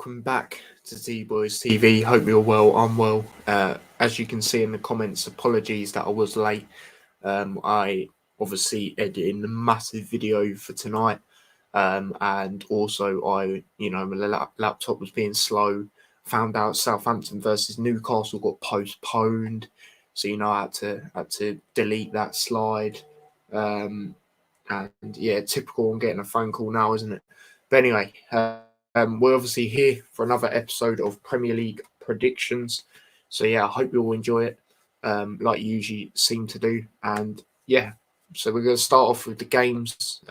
welcome back to Z-Boys TV. Hope you're well. I'm well. As you can see in the comments, apologies that I was late. I obviously edited a massive video for tonight, and also my laptop was being slow. Found out Southampton versus Newcastle got postponed, so I had to delete that slide. And yeah, typical on getting a phone call now, isn't it? But anyway, we're obviously here for another episode of Premier League predictions. So yeah, I hope you all enjoy it, like you usually seem to do. And yeah, so we're going to start off with the games.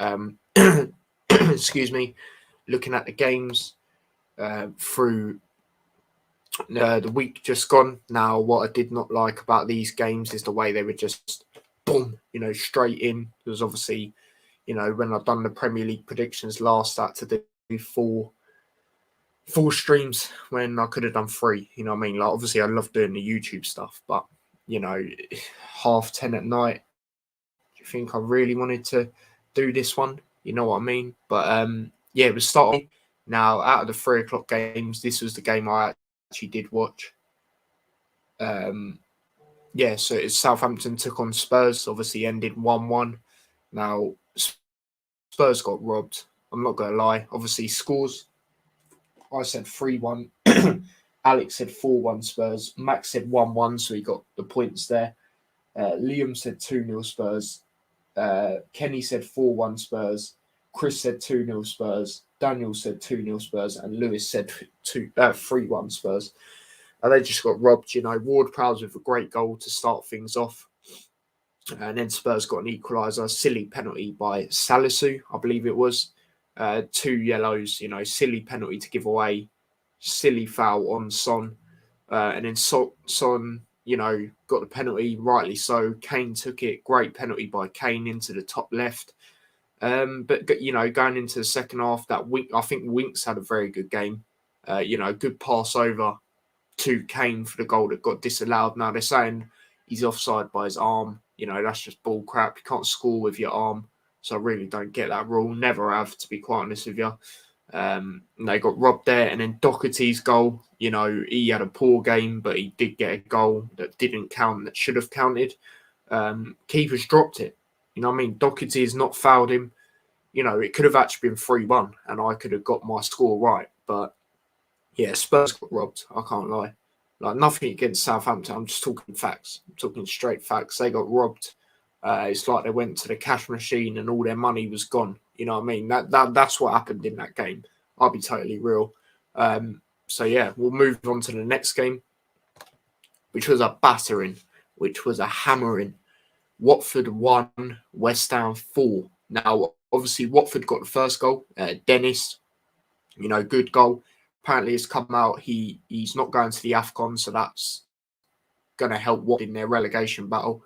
Excuse me, looking at the games through the week just gone. Now, what I did not like about these games is the way they were just boom, straight in. Because obviously, when I've done the Premier League predictions last, I had to do four streams when I could have done 3. You know what I mean? Like, obviously, I love doing the YouTube stuff, but 10:30 at night. Do you think I really wanted to do this one? You know what I mean? But yeah, it was starting. Now, out of the 3 o'clock games, this was the game I actually did watch. Yeah, so it's Southampton took on Spurs. Obviously, ended 1-1. Now, Spurs got robbed. I'm not going to lie. Obviously, scores. I said 3-1. Alex said 4-1 Spurs. Max said 1-1, so he got the points there. Liam said 2-0 Spurs. Kenny said 4-1 Spurs. Chris said 2-0 Spurs. Daniel said 2-0 Spurs. And Lewis said 3-1 Spurs. And they just got robbed. Ward-Prowse with a great goal to start things off. And then Spurs got an equaliser. Silly penalty by Salisu, I believe it was. 2 yellows, silly penalty to give away. Silly foul on Son. And then Son, got the penalty, rightly so. Kane took it. Great penalty by Kane into the top left. But going into the second half, I think Winks had a very good game. Good pass over to Kane for the goal that got disallowed. Now they're saying he's offside by his arm. That's just bull crap. You can't score with your arm. So I really don't get that rule. Never have, to be quite honest with you. They got robbed there. And then Doherty's goal, he had a poor game, but he did get a goal that didn't count, that should have counted. Keeper's dropped it. Doherty has not fouled him. It could have actually been 3-1 and I could have got my score right. But yeah, Spurs got robbed. I can't lie. Like, nothing against Southampton. I'm just talking facts. I'm talking straight facts. They got robbed. It's like they went to the cash machine and all their money was gone. You know what I mean? That's what happened in that game. I'll be totally real. So yeah, we'll move on to the next game, which was a battering, which was a hammering. Watford 1, West Ham 4. Now, obviously, Watford got the first goal. Dennis, good goal. Apparently, it's come out he's not going to the AFCON, so that's going to help Watford in their relegation battle.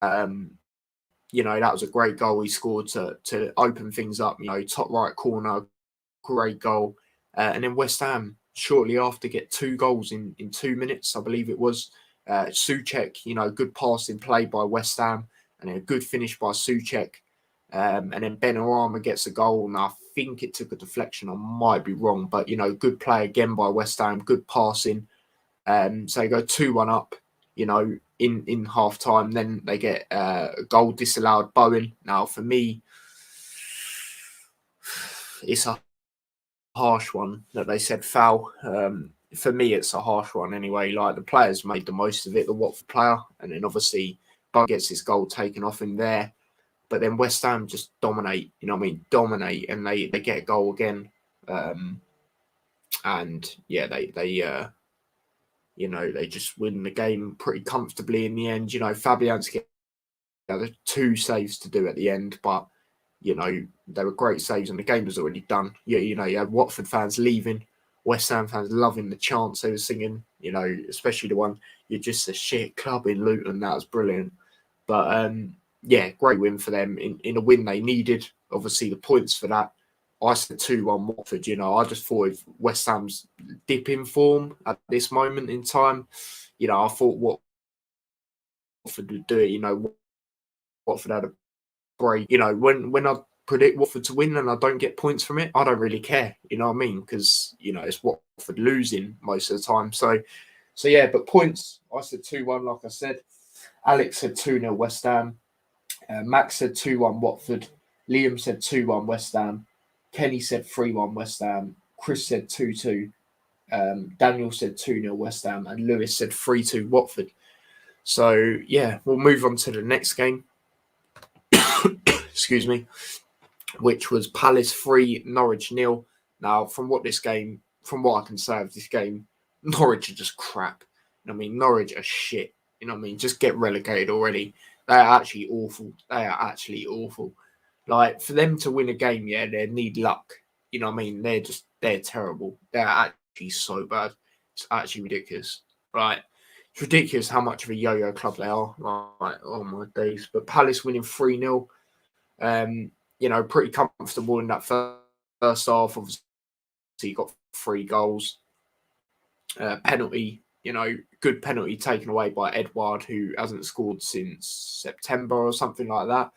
That was a great goal he scored to open things up. Top right corner, great goal. And then West Ham, shortly after, get 2 goals in 2 minutes, I believe it was. Souček, good passing play by West Ham, and then a good finish by Souček. And then Benrahma gets a goal, and I think it took a deflection. I might be wrong, but, good play again by West Ham, good passing. So they go 2-1 up, in half time. Then they get a goal disallowed, Bowen. Now, for me, it's a harsh one that they said foul. For me, it's a harsh one anyway. Like, the players made the most of it, the Watford player, and then obviously Bowen gets his goal taken off him there. But then West Ham just dominate, dominate, and they get a goal again. And yeah, they just win the game pretty comfortably in the end. Fabianski had 2 saves to do at the end, but they were great saves and the game was already done. You had Watford fans leaving, West Ham fans loving the chants they were singing, especially the one, "You're just a shit club" in Luton. That was brilliant. But yeah, great win for them in a win they needed. Obviously, the points for that. I said 2-1 Watford. I just thought if West Ham's dip in form at this moment in time, I thought Watford would do it. Watford had a break. When I predict Watford to win and I don't get points from it, I don't really care. You know what I mean? Because, you know, it's Watford losing most of the time. So yeah, but points, I said 2-1, like I said. Alex said 2-0 West Ham. Max said 2-1 Watford. Liam said 2-1 West Ham. Kenny said 3-1 West Ham. Chris said 2-2. Daniel said 2-0 West Ham. And Lewis said 3-2 Watford. So, yeah, we'll move on to the next game. Excuse me. Which was Palace 3, Norwich 0. Now, from what I can say of this game, Norwich are just crap. You know what I mean? Norwich are shit. You know what I mean? Just get relegated already. They are actually awful. Like, for them to win a game, yeah, they need luck. You know what I mean? They're terrible. They're actually so bad. It's actually ridiculous. Right? It's ridiculous how much of a yo-yo club they are. Like, oh my days. But Palace winning 3-0. You know, pretty comfortable in that first half. Obviously, got 3 goals. Penalty, you know, good penalty taken away by Edouard, who hasn't scored since September or something like that.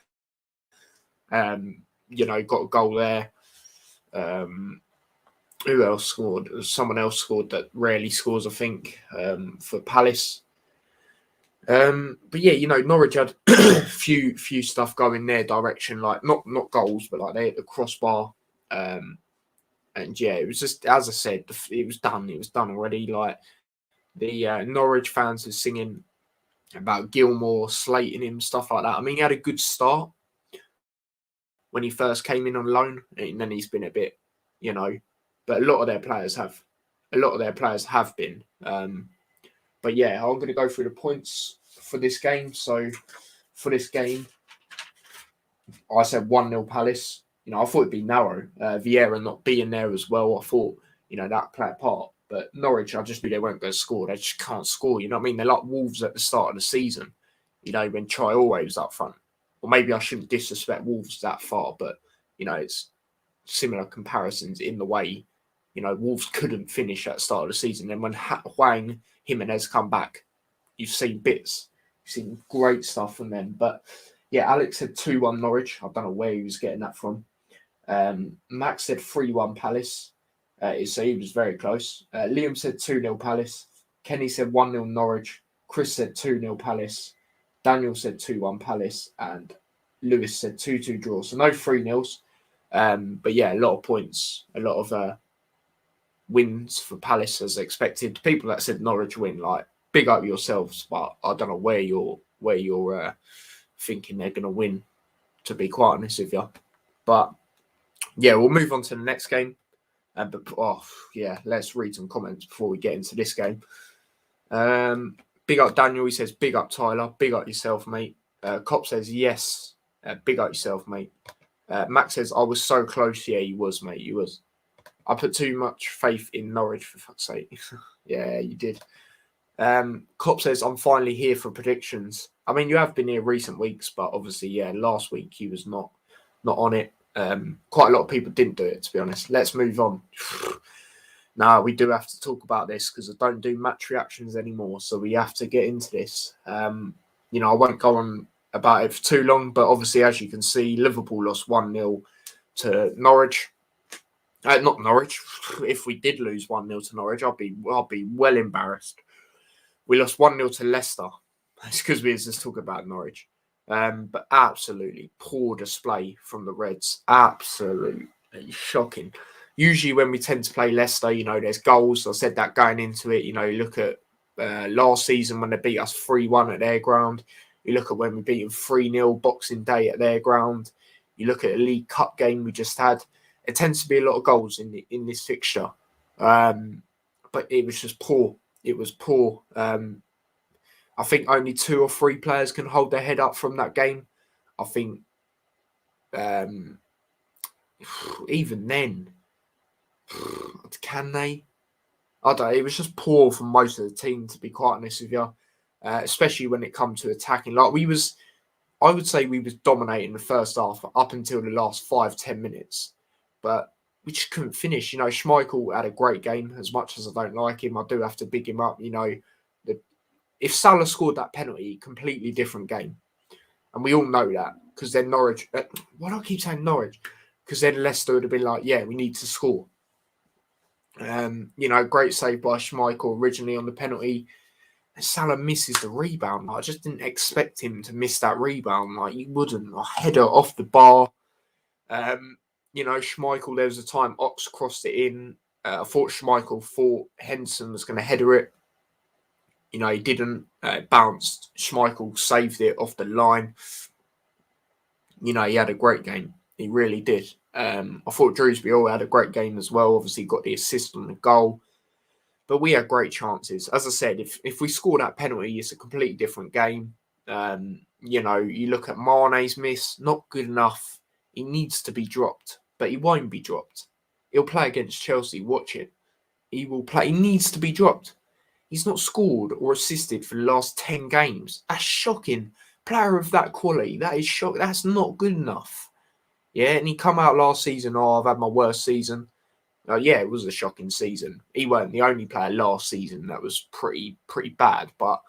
You know, got a goal there. Who else scored? Someone else scored that rarely scores, I think, for Palace. But yeah, you know, Norwich had few stuff going their direction, like not goals, but like they hit the crossbar. And yeah, it was just, as I said, it was done. It was done already. Like the Norwich fans were singing about Gilmore slating him, stuff like that. I mean, he had a good start when he first came in on loan, and then he's been a bit, you know. But a lot of their players have been. But yeah, I'm going to go through the points for this game. So for this game, I said 1-0 Palace. You know, I thought it'd be narrow. Vieira not being there as well, I thought, you know, that played a part. But Norwich, I just knew they weren't going to score. They just can't score. You know what I mean? They're like Wolves at the start of the season, you know, when Traore was up front. Or maybe I shouldn't disrespect Wolves that far, but, you know, it's similar comparisons in the way, you know, Wolves couldn't finish at the start of the season. And when Hwang Jimenez come back, you've seen bits. You've seen great stuff from them. But, yeah, Alex said 2-1 Norwich. I don't know where he was getting that from. Max said 3-1 Palace. So he was very close. Liam said 2-0 Palace. Kenny said 1-0 Norwich. Chris said 2-0 Palace. Daniel said 2-1 Palace. And Lewis said 2-2 draw. So no 3-0s. But yeah, a lot of points. A lot of wins for Palace as expected. People that said Norwich win, like, big up yourselves. But I don't know where you're thinking they're going to win, to be quite honest with you. But yeah, we'll move on to the next game. Let's read some comments before we get into this game. Big up Daniel. He says, big up Tyler. Big up yourself, mate. Cop says, yes. Big up yourself, mate. Max says, I was so close. Yeah, you was, mate. You was. I put too much faith in Norwich, for fuck's sake. Yeah, you did. Cop says, I'm finally here for predictions. I mean, you have been here recent weeks, but obviously, yeah, last week he was not on it. Quite a lot of people didn't do it, to be honest. Let's move on. Now, we do have to talk about this because I don't do match reactions anymore, so we have to get into this. You know, I won't go on about it for too long, but obviously, as you can see, Liverpool lost 1-0 to Norwich. Not Norwich. If we did lose 1-0 to Norwich, I'll be well embarrassed. We lost 1-0 to Leicester. It's because we were just talking about Norwich. But absolutely poor display from the Reds. Absolutely shocking. Usually when we tend to play Leicester, you know, there's goals. I said that going into it. You know, you look at last season when they beat us 3-1 at their ground. You look at when we beat them 3-0 Boxing Day at their ground. You look at a League Cup game we just had. It tends to be a lot of goals in this fixture. But it was just poor. It was poor. I think only 2 or 3 players can hold their head up from that game. I think even then, can they? I don't know. It was just poor from most of the team, to be quite honest with you, especially when it comes to attacking. Like I would say we was dominating the first half up until the last 5-10 minutes, but we just couldn't finish. You know, Schmeichel had a great game. As much as I don't like him, I do have to big him up. You know, if Salah scored that penalty, completely different game. And we all know that because then Norwich, why do I keep saying Norwich? Because then Leicester would have been like, yeah, we need to score. Great save by Schmeichel originally on the penalty. And Salah misses the rebound. I just didn't expect him to miss that rebound. Like, you wouldn't. A header off the bar. Schmeichel, there was a time Ox crossed it in. I thought Schmeichel thought Henson was going to header it. He didn't. It bounced. Schmeichel saved it off the line. He had a great game. He really did. I thought Drewsbury had a great game as well. Obviously, got the assist on the goal. But we had great chances. As I said, if we score that penalty, it's a completely different game. You look at Mane's miss, not good enough. He needs to be dropped, but he won't be dropped. He'll play against Chelsea. Watch it. He will play. He needs to be dropped. He's not scored or assisted for the last 10 games. That's shocking. Player of that quality, that is shocking. That's not good enough. Yeah, and he come out last season, I've had my worst season. Yeah, it was a shocking season. He weren't the only player last season that was pretty bad, but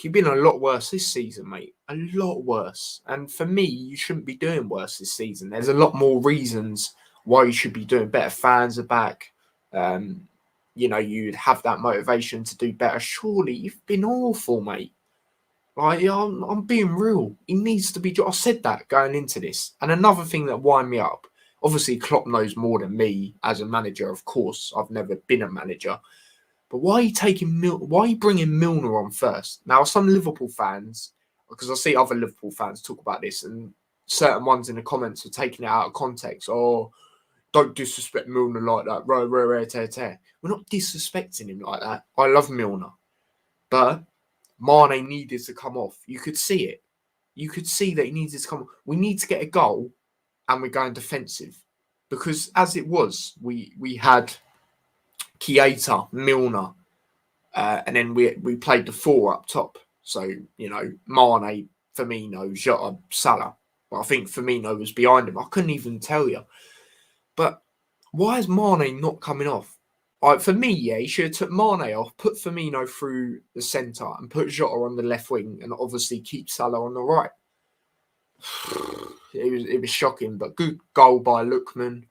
you've been a lot worse this season, mate. A lot worse. And for me, you shouldn't be doing worse this season. There's a lot more reasons why you should be doing better. Fans are back. You'd have that motivation to do better. Surely you've been awful, mate. Like, I'm being real. He needs to be. I said that going into this. And another thing that wind me up. Obviously, Klopp knows more than me as a manager. Of course, I've never been a manager. But why are you bringing Milner on first? Now, some Liverpool fans, because I see other Liverpool fans talk about this, and certain ones in the comments are taking it out of context. Oh, don't disrespect Milner like that. We're not disrespecting him like that. I love Milner. But Mane needed to come off. You could see it. You could see that he needed to come off. We need to get a goal, and we're going defensive. Because as it was, we had Keita, Milner, and then we played the 4 up top. So, Mane, Firmino, Jota, Salah. Well, I think Firmino was behind him. I couldn't even tell you. But why is Mane not coming off? For me, he should have took Mane off, put Firmino through the centre and put Jota on the left wing and obviously keep Salah on the right. It was shocking, but good goal by Lookman.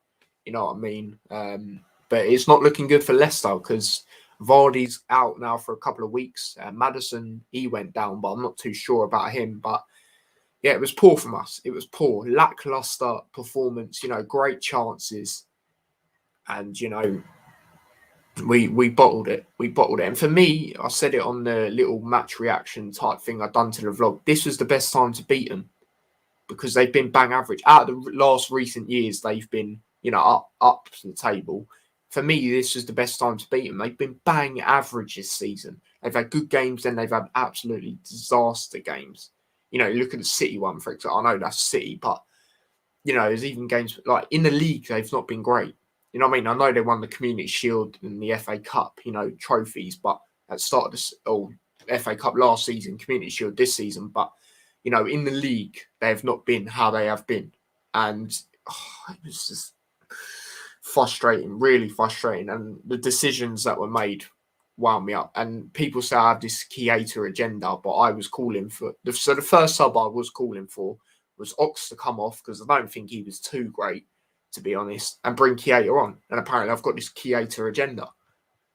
You know what I mean? But it's not looking good for Leicester because Vardy's out now for a couple of weeks. Maddison, he went down, but I'm not too sure about him. But yeah, it was poor from us. It was poor. Lackluster performance, great chances. And, we bottled it. We bottled it. And for me, I said it on the little match reaction type thing I'd done to the vlog. This was the best time to beat them because they've been bang average. Out of the last recent years, they've been, up to the table. For me, this was the best time to beat them. They've been bang average this season. They've had good games, then they've had absolutely disaster games. Look at the City one, for example. I know that's City, but, there's even games like in the league, they've not been great. You know what I mean? I know they won the Community Shield and the FA Cup, trophies, but at the start of the FA Cup last season, Community Shield this season, but, in the league, they have not been how they have been. And it was just frustrating, really frustrating. And the decisions that were made wound me up. And people say I have this Keita agenda, but I was calling for... So the first sub I was calling for was Ox to come off because I don't think he was too great, to be honest, and bring Keita on. And apparently I've got this Keita agenda.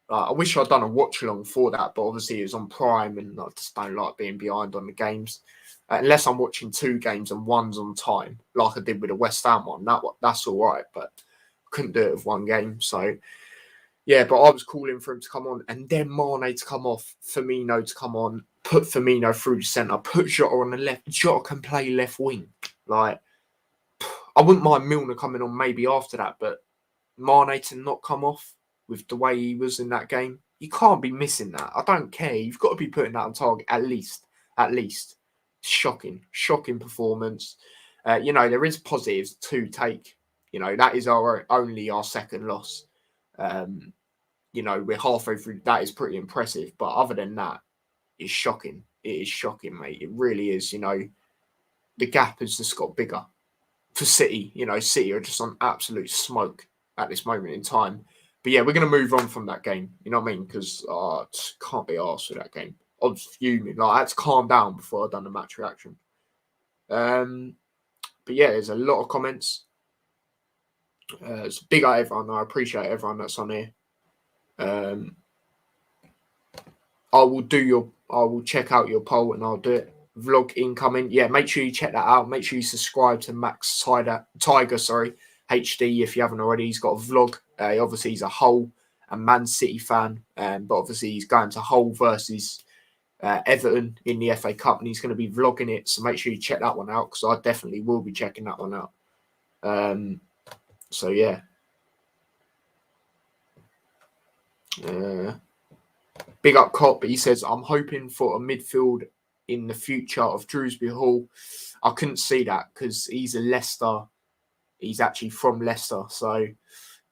I wish I'd done a watch-along for that, but obviously it was on Prime and I just don't like being behind on the games. Unless I'm watching 2 games and one's on time, like I did with the West Ham one. That's all right, but I couldn't do it with 1 game. So, yeah, but I was calling for him to come on and then Mane to come off, Firmino to come on, put Firmino through the centre, put Jota on the left. Jota can play left wing. Like, I wouldn't mind Milner coming on maybe after that, but Mane to not come off with the way he was in that game, you can't be missing that. I don't care. You've got to be putting that on target at least. Shocking performance. There is positives to take. That is only our second loss. We're halfway through. That is pretty impressive. But other than that, it's shocking. It is shocking, mate. It really is. The gap has just got bigger for City. City are just on absolute smoke at this moment in time. But yeah, we're going to move on from that game. You know what I mean? Because I can't be arsed with that game. I was fuming. Like, I had to calm down before I'd done the match reaction. But yeah, there's a lot of comments. It's big up everyone. I appreciate everyone that's on here. I will check out your poll and I'll do it. Vlog incoming. Yeah, make sure you check that out. Make sure you subscribe to Max Tiger, HD if you haven't already. He's got a vlog. Obviously, he's a Hull and Man City fan, but obviously he's going to Hull versus Everton in the FA Cup, and he's going to be vlogging it. So make sure you check that one out because I definitely will be checking that one out. So yeah. Big up Cop, but he says, I'm hoping for a midfield in the future of Drewsbury Hall. I couldn't see that because he's a Leicester. He's actually from Leicester. So,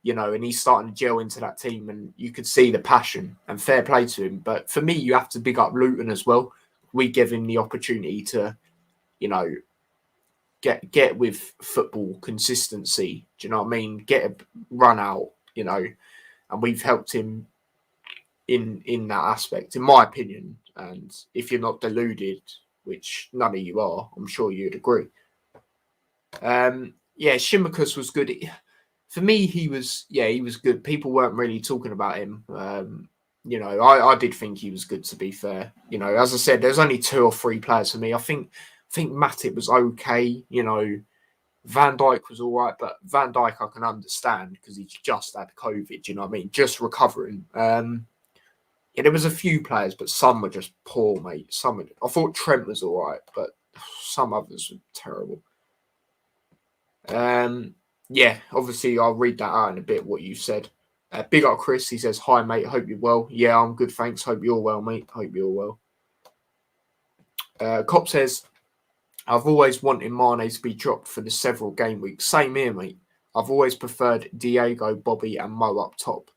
you know, and he's starting to gel into that team and you could see the passion and fair play to him. But for me, you have to big up Luton as well. We give him the opportunity to, you know, get with football consistency. Do you know what I mean? Get a run out, you know, and we've helped him in that aspect, in my opinion. And if you're not deluded, which none of you are, I'm sure you'd agree. Yeah, Shimikas was good. For me, he was good. People weren't really talking about him. You know, I did think he was good, to be fair. You know, as I said, there's only 2 or 3 players for me. I think Matip was okay. You know, Van Dijk was all right, but Van Dijk I can understand because he's just had COVID. You know what I mean? Just recovering. Yeah, there was a few players, but some were just poor, mate. I thought Trent was all right, but some others were terrible. Yeah, obviously I'll read that out in a bit, what you said. Big up Chris, he says, hi mate, hope you're well. Yeah, I'm good, thanks. Hope you're well, mate. Hope you're well. Cop says, I've always wanted Mane to be dropped for the several game weeks. Same here, mate. I've always preferred Diego, Bobby and Mo up top.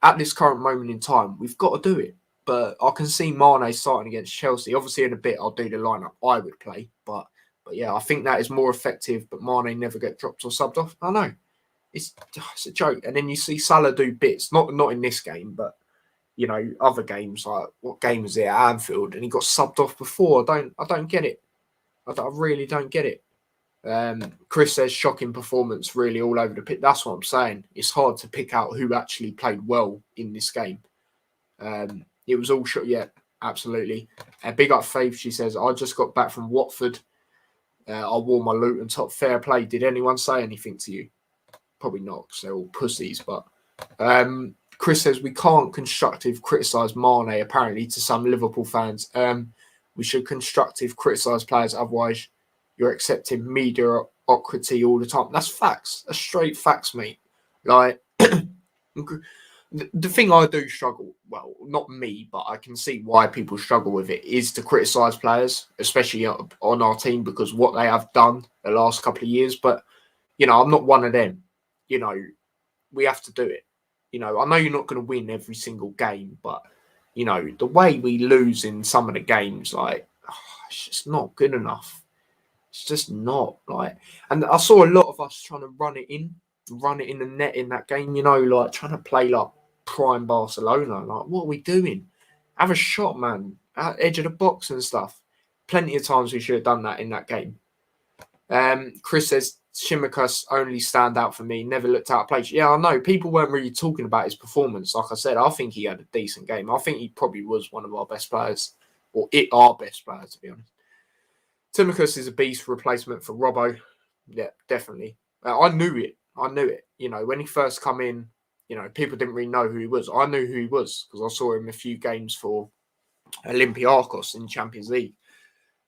At this current moment in time, we've got to do it. But I can see Mane starting against Chelsea. Obviously, in a bit, I'll do the lineup I would play. But yeah, I think that is more effective. But Mane never get dropped or subbed off. I know. It's a joke. And then you see Salah do bits. Not in this game, but, you know, other games. Like, what game was it at Anfield? And he got subbed off before. I don't get it. I really don't get it. Chris says shocking performance, really all over the pitch. That's what I'm saying. It's hard to pick out who actually played well in this game. It was all shot. Yeah, absolutely. Big up Faith. She says, I just got back from Watford. I wore my Luton top. Fair play. Did anyone say anything to you? Probably not, because they're all pussies. But Chris says we can't constructive criticise Mane. Apparently, to some Liverpool fans, we should constructive criticise players. Otherwise, you're accepting mediocrity all the time. That's facts. That's straight facts, mate. Like, the thing I do struggle, well, not me, but I can see why people struggle with it, is to criticise players, especially on our team, because what they have done the last couple of years. But, you know, I'm not one of them. You know, we have to do it. You know, I know you're not going to win every single game, but, you know, the way we lose in some of the games, like, it's just not good enough. It's just not, like, and I saw a lot of us trying to run it in the net in that game, you know, like trying to play like prime Barcelona. Like, what are we doing? Have a shot, man, at edge of the box and stuff. Plenty of times we should have done that in that game. Chris says, Shimikas only stand out for me. Never looked out of place. Yeah, I know. People weren't really talking about his performance. Like I said, I think he had a decent game. I think he probably was one of our best players, or our best player, to be honest. Timicus is a beast replacement for Robbo. Yeah, definitely. I knew it. You know, when he first come in, you know, people didn't really know who he was. I knew who he was because I saw him a few games for Olympiacos in Champions League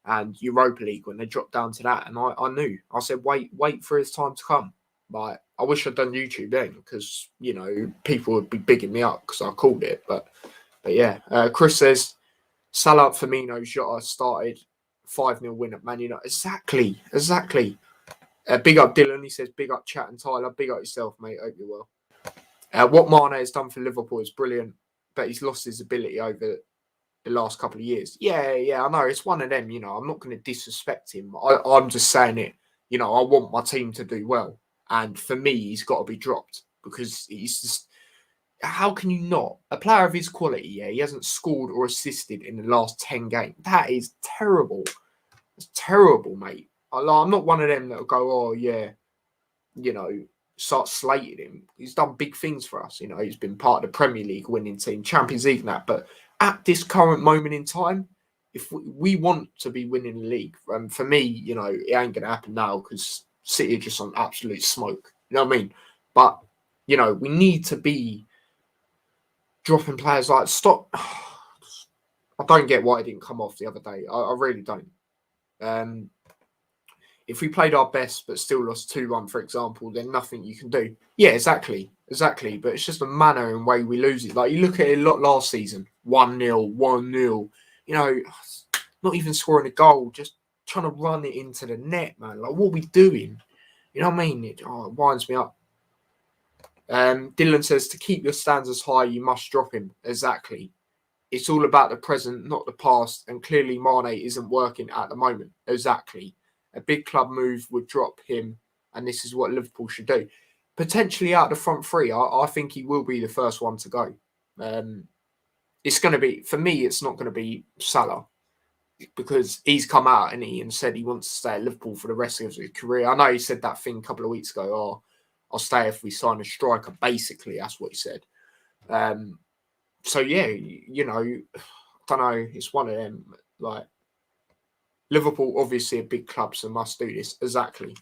and Europa League when they dropped down to that. And I knew. I said, wait for his time to come. Like, I wish I'd done YouTube then because, you know, people would be bigging me up because I called it. But yeah, Chris says, Salah, Firmino, Jota started 5-0 win at Man United. Exactly. Big up Dylan. He says, big up Chat and Tyler. Big up yourself, mate. Hope you're well. What Mane has done for Liverpool is brilliant, but he's lost his ability over the last couple of years. Yeah, I know. It's one of them, you know. I'm not going to disrespect him. I'm just saying it. You know, I want my team to do well. And for me, he's got to be dropped because he's just... How can you not? A player of his quality, yeah, he hasn't scored or assisted in the last 10 games. That is terrible. It's terrible, mate. I'm not one of them that'll go, oh, yeah, start slating him. He's done big things for us. He's been part of the Premier League winning team, Champions League and that. But at this current moment in time, if we want to be winning the league, for me, it ain't going to happen now because City are just on absolute smoke. You know what I mean? But, we need to be dropping players like stop. I don't get why it didn't come off the other day. I really don't. If we played our best but still lost 2-1, for example, then nothing you can do. Yeah, exactly. But it's just the manner and way we lose it. Like, you look at it a lot last season, 1-0, 1-0. Not even scoring a goal, just trying to run it into the net, man. Like, what are we doing? You know what I mean? It winds me up. Dylan says, to keep your standards high, you must drop him. Exactly. It's all about the present, not the past. And clearly, Mane isn't working at the moment. Exactly. A big club move would drop him, and this is what Liverpool should do. Potentially out of the front three, I think he will be the first one to go. It's going to be, for me, it's not going to be Salah because he's come out and said he wants to stay at Liverpool for the rest of his career. I know he said that thing a couple of weeks ago, oh, I'll stay if we sign a striker. Basically, that's what he said. So, yeah, I don't know. It's one of them. Like, Liverpool, obviously a big club, so must do this. Exactly.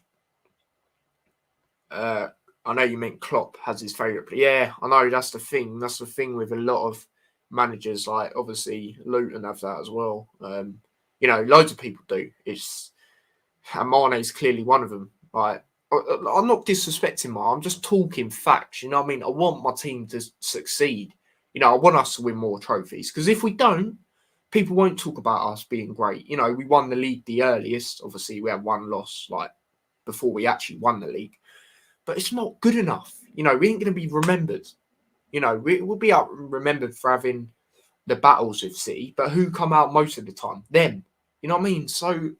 I know you meant Klopp has his favourite. But yeah, I know that's the thing. That's the thing with a lot of managers. Like, obviously, Luton have that as well. Loads of people do. And Mane's clearly one of them. Like, I'm not disrespecting Mane. I'm just talking facts. You know what I mean? I want my team to succeed. I want us to win more trophies. Because if we don't, people won't talk about us being great. We won the league the earliest. Obviously, we had one loss, like, before we actually won the league. But it's not good enough. We ain't going to be remembered. We'll be remembered for having the battles with City. But who come out most of the time? Them. You know what I mean? So,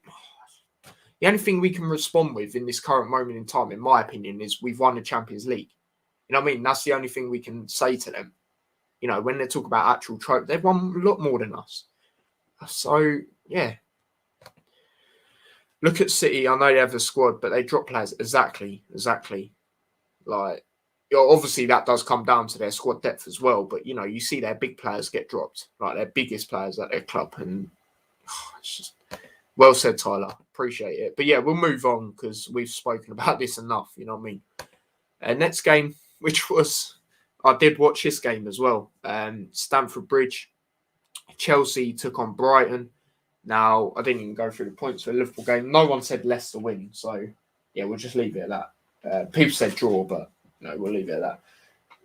the only thing we can respond with in this current moment in time, in my opinion, is we've won the Champions League. You know what I mean? That's the only thing we can say to them. When they talk about actual trophies, they've won a lot more than us. So, yeah. Look at City. I know they have the squad, but they drop players. Exactly. Like, obviously that does come down to their squad depth as well. But, you see their big players get dropped. Like, their biggest players at their club. And it's just... Well said, Tyler. Appreciate it. But, yeah, we'll move on because we've spoken about this enough. You know what I mean? Next game, which was... I did watch this game as well. Stamford Bridge. Chelsea took on Brighton. Now, I didn't even go through the points for the Liverpool game. No one said Leicester win. So, yeah, we'll just leave it at that. People said draw, but no, we'll leave it at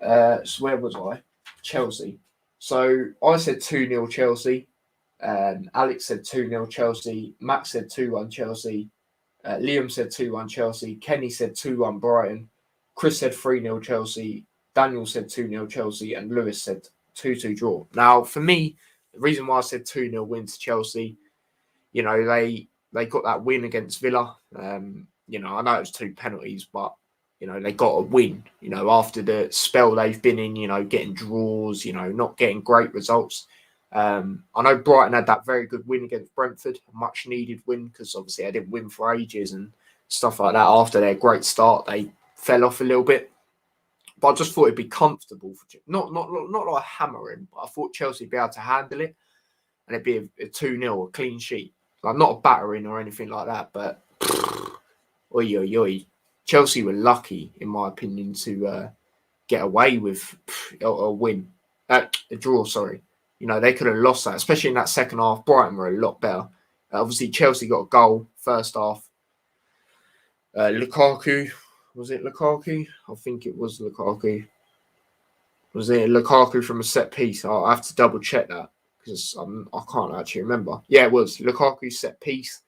that. So where was I? Chelsea. So, I said 2-0 Chelsea. Alex said 2-0 Chelsea. Max said 2-1 Chelsea. Liam said 2-1 Chelsea. Kenny said 2-1 Brighton. Chris said 3-0 Chelsea. Daniel said 2-0 Chelsea. And Lewis said 2-2 draw. Now, for me, the reason why I said 2-0 win to Chelsea, they got that win against Villa. I know it was 2 penalties, but, they got a win, after the spell they've been in, getting draws, not getting great results. I know Brighton had that very good win against Brentford, a much needed win because obviously they didn't win for ages and stuff like that. After their great start, they fell off a little bit. But I just thought it'd be comfortable for not like hammering, but I thought Chelsea would be able to handle it, and it'd be a 2-0, a clean sheet, like not a battering or anything like that. But Chelsea were lucky, in my opinion, to get away with a win, a draw. Sorry, they could have lost that, especially in that second half. Brighton were a lot better. Obviously, Chelsea got a goal first half. Lukaku. Was it Lukaku? I think it was Lukaku. Was it Lukaku from a set piece? I'll have to double check that because I can't actually remember. Yeah, it was Lukaku set piece.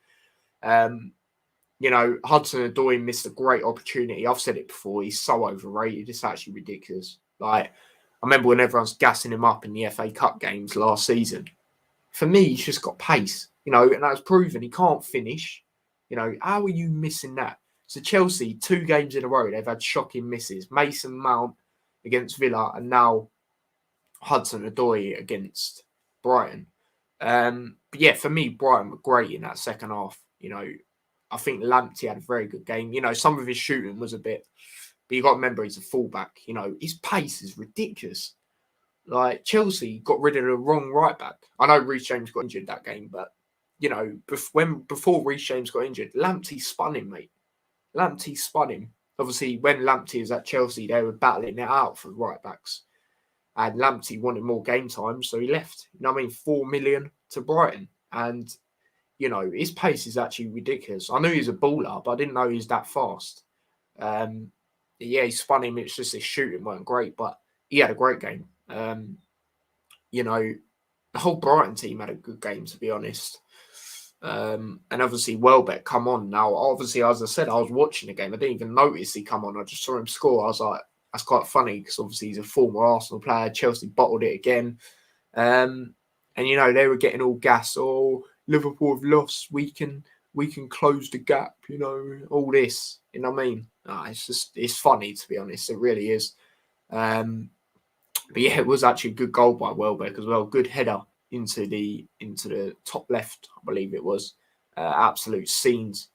Hudson-Odoi missed a great opportunity. I've said it before. He's so overrated. It's actually ridiculous. Like, I remember when everyone's gassing him up in the FA Cup games last season. For me, he's just got pace. And that's proven he can't finish. How are you missing that? So Chelsea, 2 games in a row, they've had shocking misses. Mason Mount against Villa, and now Hudson-Odoi against Brighton. But yeah, for me, Brighton were great in that second half. I think Lamptey had a very good game. Some of his shooting was a bit, but you got to remember he's a fullback. His pace is ridiculous. Like Chelsea got rid of the wrong right back. I know Reece James got injured that game, but before Reece James got injured, Lamptey spun him, mate. Lamptey spun him. Obviously, when Lamptey was at Chelsea, they were battling it out for right backs. And Lamptey wanted more game time, so he left. 4 million to Brighton. And, his pace is actually ridiculous. I knew he was a baller, but I didn't know he was that fast. He spun him. It's just his shooting weren't great, but he had a great game. The whole Brighton team had a good game, to be honest. And obviously, Welbeck come on. Now, obviously, as I said, I was watching the game. I didn't even notice he come on. I just saw him score. I was like, that's quite funny because obviously he's a former Arsenal player. Chelsea bottled it again. And, they were getting all gas. Oh, Liverpool have lost. We can close the gap, all this. You know what I mean? It's funny, to be honest. It really is. But yeah, it was actually a good goal by Welbeck as well. Good header into the top left, I believe it was. Absolute scenes.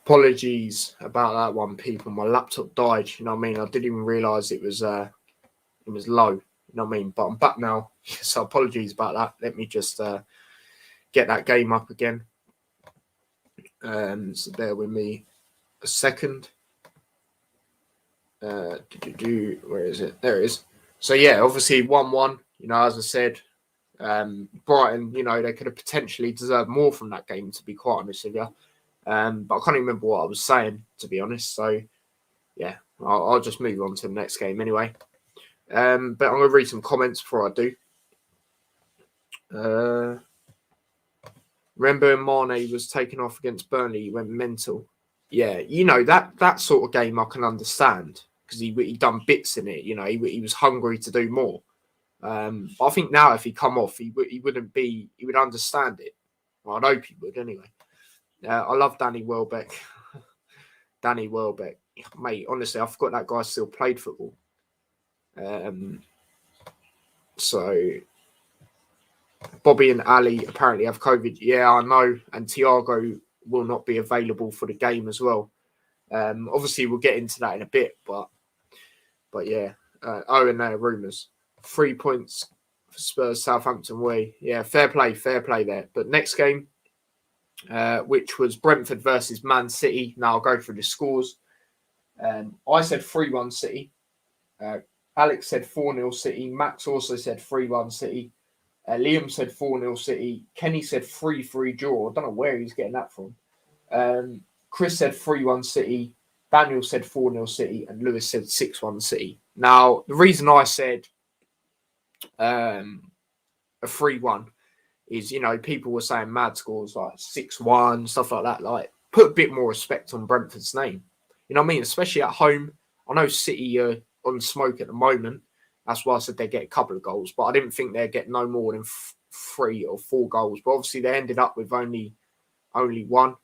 Apologies about that one, people. My laptop died. I didn't even realise it was low. But I'm back now. So apologies about that. Let me just get that game up again. So bear with me a second. Where is it? There it is. So yeah, obviously 1-1. As I said, Brighton. They could have potentially deserved more from that game, to be quite honest with you. But I can't even remember what I was saying, to be honest. So, yeah, I'll just move on to the next game anyway. But I'm going to read some comments before I do. Remember Mane was taken off against Burnley, he went mental. Yeah, that sort of game I can understand because he done bits in it. He was hungry to do more. But I think now if he come off, he would understand it. Well, I'd hope he would anyway. I love Danny Welbeck. Danny Welbeck. Mate, honestly, I forgot that guy still played football. So, Bobby and Ali apparently have COVID. Yeah, I know. And Thiago will not be available for the game as well. Obviously, we'll get into that in a bit. But yeah. And there are rumours. 3 points for Spurs, Southampton away. Yeah, fair play there. But next game, which was Brentford versus Man City. Now I'll go through the scores. I said 3-1 City. Alex said 4-0 City. Max also said 3-1 City. Liam said 4-0 City. Kenny said 3-3 draw. I don't know where he's getting that from. Chris said 3-1 City. Daniel said 4-0 City. And Lewis said 6-1 City. Now, the reason I said a 3-1 is, people were saying mad scores like 6-1, stuff like that. Like, put a bit more respect on Brentford's name. You know what I mean? Especially at home. I know City are on smoke at the moment. That's why I said they get a couple of goals. But I didn't think they'd get no more than 3 or 4 goals. But obviously they ended up with only one.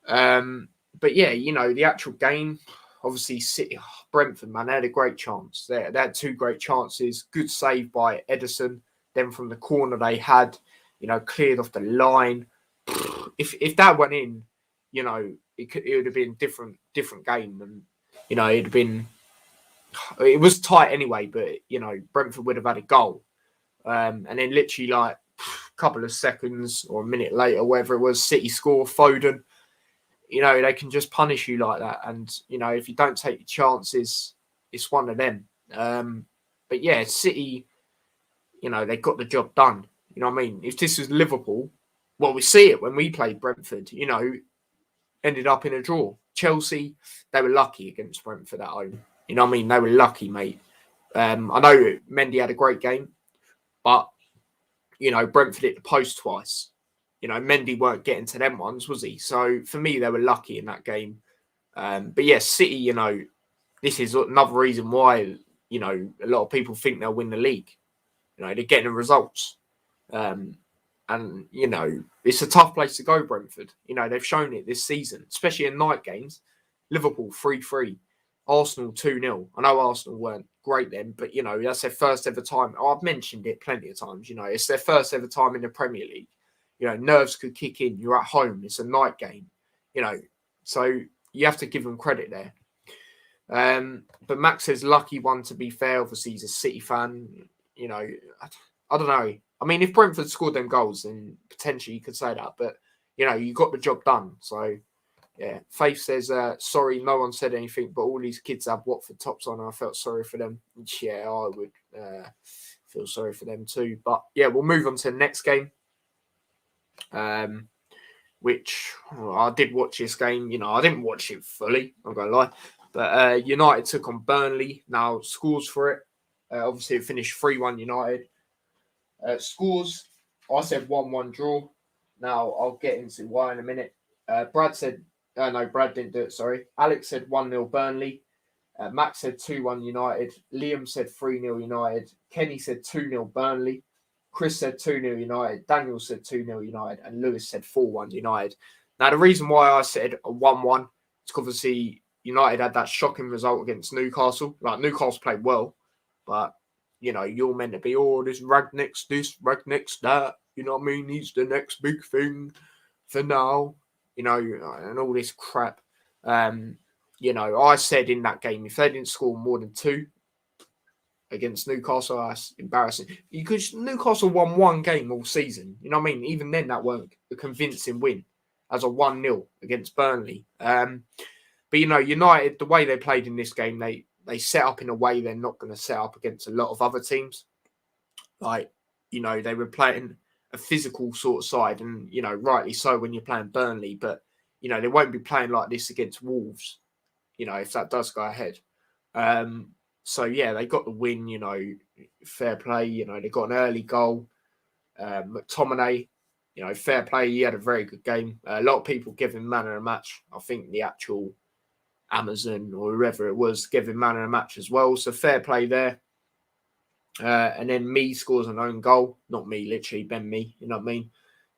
But yeah, the actual game, obviously City, Brentford, man, they had a great chance. They had 2 great chances. Good save by Edison. Then from the corner they had, cleared off the line. If that went in, it would have been a different game. And, it'd have been, it was tight anyway, but, Brentford would have had a goal. And then literally like a couple of seconds or a minute later, whatever it was, City score, Foden. They can just punish you like that. And, if you don't take your chances, it's one of them. But yeah, City, they got the job done. You know what I mean? If this was Liverpool, well, we see it when we played Brentford, ended up in a draw. Chelsea, they were lucky against Brentford at home. You know what I mean? They were lucky, mate. I know Mendy had a great game, but, Brentford hit the post twice. Mendy weren't getting to them ones, was he? So for me, they were lucky in that game. But yeah, City, this is another reason why, a lot of people think they'll win the league. They're getting the results. And, it's a tough place to go, Brentford. They've shown it this season, especially in night games. Liverpool 3-3, Arsenal 2-0. I know Arsenal weren't great then, but, that's their first ever time. I've mentioned it plenty of times. It's their first ever time in the Premier League. Nerves could kick in. You're at home. It's a night game. So you have to give them credit there. But Max says lucky one, to be fair. Obviously, he's a City fan. I don't know. I mean, if Brentford scored them goals, then potentially you could say that. But, you got the job done. So, yeah. Faith says, sorry, no one said anything, but all these kids have Watford tops on. I felt sorry for them. Yeah, I would feel sorry for them too. But, yeah, we'll move on to the next game. Which I did watch this game. I didn't watch it fully, I'm going to lie. But United took on Burnley. Now, scores for it. Obviously, it finished 3-1 United. Scores, I said 1-1 draw. Now, I'll get into why in a minute. Brad said, no, Brad didn't do it, sorry. Alex said 1-0 Burnley. Max said 2-1 United. Liam said 3-0 United. Kenny said 2-0 Burnley. Chris said 2-0 United. Daniel said 2-0 United. And Lewis said 4-1 United. Now, the reason why I said a 1-1 is because obviously United had that shocking result against Newcastle. Like, Newcastle played well, but, you're meant to be, this Ragnick's this, Ragnick's that. You know what I mean? He's the next big thing for now, and all this crap. I said in that game, if they didn't score more than 2 against Newcastle, that's embarrassing. Because Newcastle won 1 game all season. You know what I mean? Even then, that weren't a convincing win as a 1-0 against Burnley. But, United, the way they played in this game, they set up in a way they're not going to set up against a lot of other teams. Like, they were playing a physical sort of side, and, rightly so when you're playing Burnley. But, they won't be playing like this against Wolves, if that does go ahead. So, yeah, they got the win, fair play. They got an early goal. McTominay, fair play. He had a very good game. A lot of people give him man of the match. I think the actual Amazon or whoever it was gave him man of the match as well. So, fair play there. And then Me scores an own goal. Not me, literally, Ben Me, you know what I mean?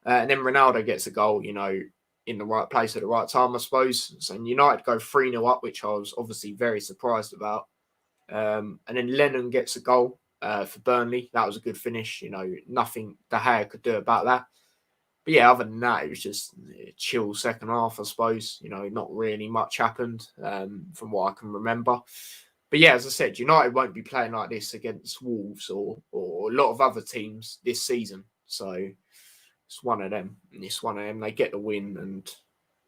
And then Ronaldo gets a goal, in the right place at the right time, I suppose. So United go 3-0 up, which I was obviously very surprised about. And then Lennon gets a goal for Burnley. That was a good finish. Nothing De Gea could do about that. But yeah, other than that, it was just a chill second half, I suppose. Not really much happened from what I can remember. But yeah, as I said, United won't be playing like this against Wolves or a lot of other teams this season. So it's one of them. And it's one of them. They get the win and,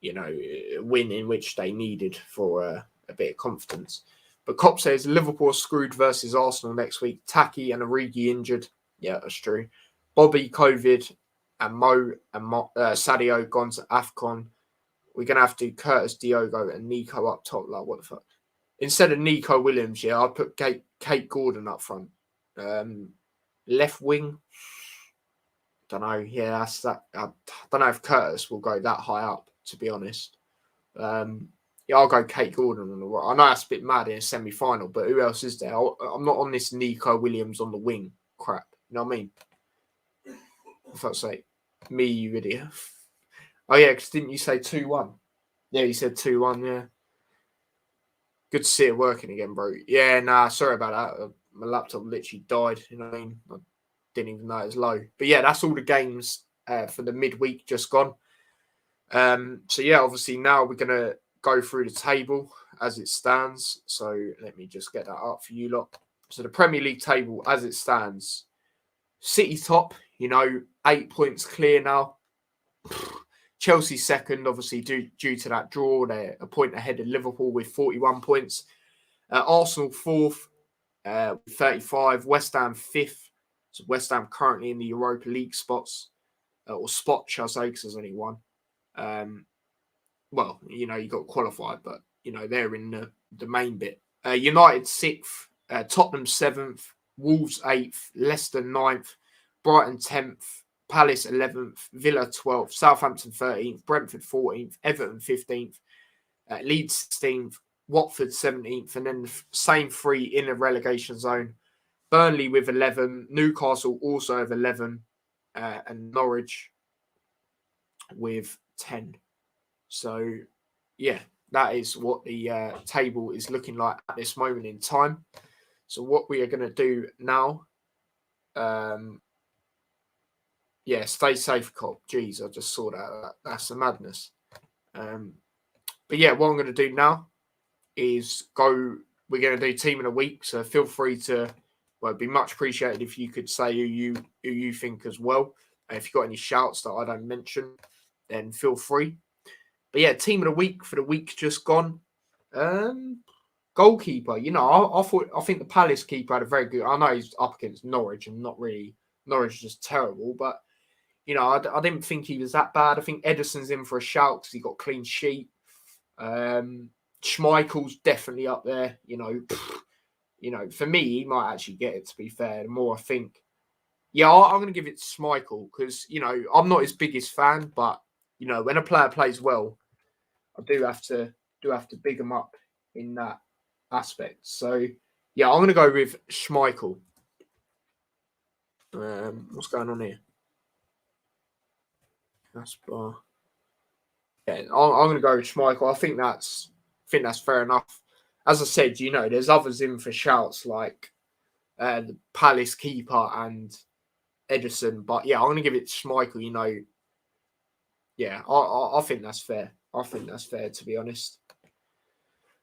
a win in which they needed for a bit of confidence. But Cop says Liverpool are screwed versus Arsenal next week. Taki and Origi injured. Yeah, that's true. Bobby, COVID, and Mo and Sadio gone to AFCON. We're going to have to do Curtis Diogo and Nico up top. Like, what the fuck? Instead of Nico Williams, yeah, I'd put Kate Gordon up front. Left wing, don't know. Yeah, that's that. I don't know if Curtis will go that high up, to be honest. Yeah, I'll go Kate Gordon on the right. I know that's a bit mad in a semi-final, but who else is there? I'm not on this Nico Williams on the wing crap. You know what I mean? If I say me, you idiot. Oh, yeah, because didn't you say 2-1? Yeah, you said 2-1, yeah. Good to see it working again, bro. Yeah, nah, sorry about that. My laptop literally died. You know what I mean? I didn't even know it was low. But yeah, that's all the games for the midweek just gone. So yeah, obviously now we're going to go through the table as it stands. So let me just get that up for you lot. So the Premier League table as it stands. City top, 8 points clear now. Chelsea second, obviously due to that draw. They're a point ahead of Liverpool with 41 points. Arsenal fourth, 35. West Ham fifth. So West Ham currently in the Europa League spots, or spot, shall I say, because there's only one. Well, you got qualified, but, they're in the main bit. United sixth, Tottenham seventh, Wolves eighth, Leicester ninth, Brighton 10th, Palace 11th, Villa 12th, Southampton 13th, Brentford 14th, Everton 15th, Leeds 16th, Watford 17th, and then the same three in the relegation zone. Burnley with 11, Newcastle also have 11, and Norwich with 10. So, yeah, that is what the table is looking like at this moment in time. So what we are going to do now, yeah, stay safe, Cop. Jeez, I just saw that. That's a madness. But yeah, what I'm going to do now is we're going to do team of the week. So feel free to, it'd be much appreciated if you could say who you think as well. If you've got any shouts that I don't mention, then feel free. But yeah, team of the week for the week just gone. Goalkeeper, I think the Palace keeper had a very good. I know he's up against Norwich and not really. Norwich is just terrible, but I didn't think he was that bad. I think Ederson's in for a shout because he got clean sheet. Schmeichel's definitely up there. For me, he might actually get it. To be fair, the more I think, yeah, I'm going to give it to Schmeichel because I'm not his biggest fan, but when a player plays well, I do have to big him up in that aspect. So yeah, I'm going to go with Schmeichel. What's going on here? That's bar. Yeah, I'm going to go with Schmeichel. I think that's fair enough. As I said, there's others in for shouts like the Palace keeper and Ederson, but yeah, I'm going to give it to Schmeichel. Yeah, I think that's fair. I think that's fair, to be honest.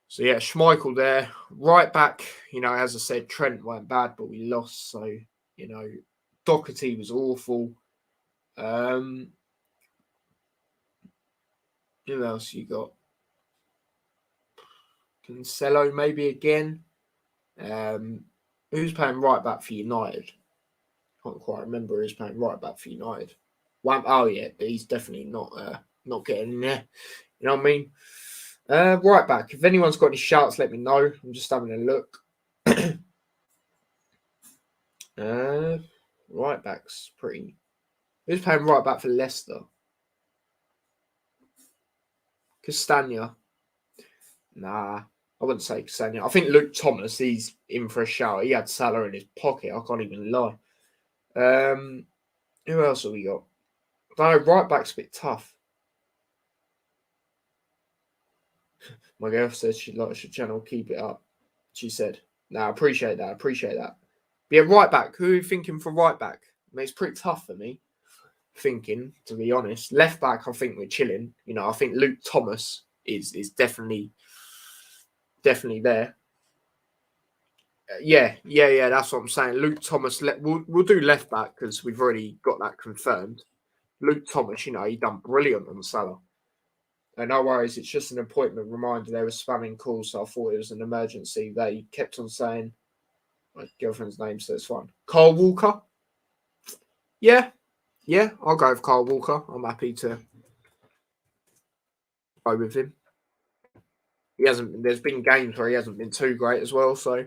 So yeah, Schmeichel there, right back. As I said, Trent weren't bad, but we lost. So Doherty was awful. Who else you got? Cancelo maybe again. Who's playing right back for United? Can't quite remember who's playing right back for United. Oh yeah, he's definitely not getting in there. You know what I mean? Right back. If anyone's got any shouts, let me know. I'm just having a look. Right back's pretty. Who's playing right back for Leicester? Castagna. Nah, I wouldn't say Castagna. I think Luke Thomas, he's in for a shout. He had Salah in his pocket. I can't even lie. Who else have we got? I don't know, right back's a bit tough. My girl said she likes your channel. Keep it up. She said, I appreciate that. But yeah, right back. Who are you thinking for right back? I mean, it's pretty tough for me. Thinking, to be honest. Left back, I think we're chilling. I think Luke Thomas is definitely there. Yeah. That's what I'm saying. Luke Thomas. We'll do left back because we've already got that confirmed. Luke Thomas, he done brilliant on Salah. No worries, it's just an appointment reminder. They were spamming calls, so I thought it was an emergency. They kept on saying my girlfriend's name, so it's fine. Carl Walker. Yeah, I'll go with Carl Walker. I'm happy to go with him. He hasn't. There's been games where he hasn't been too great as well, so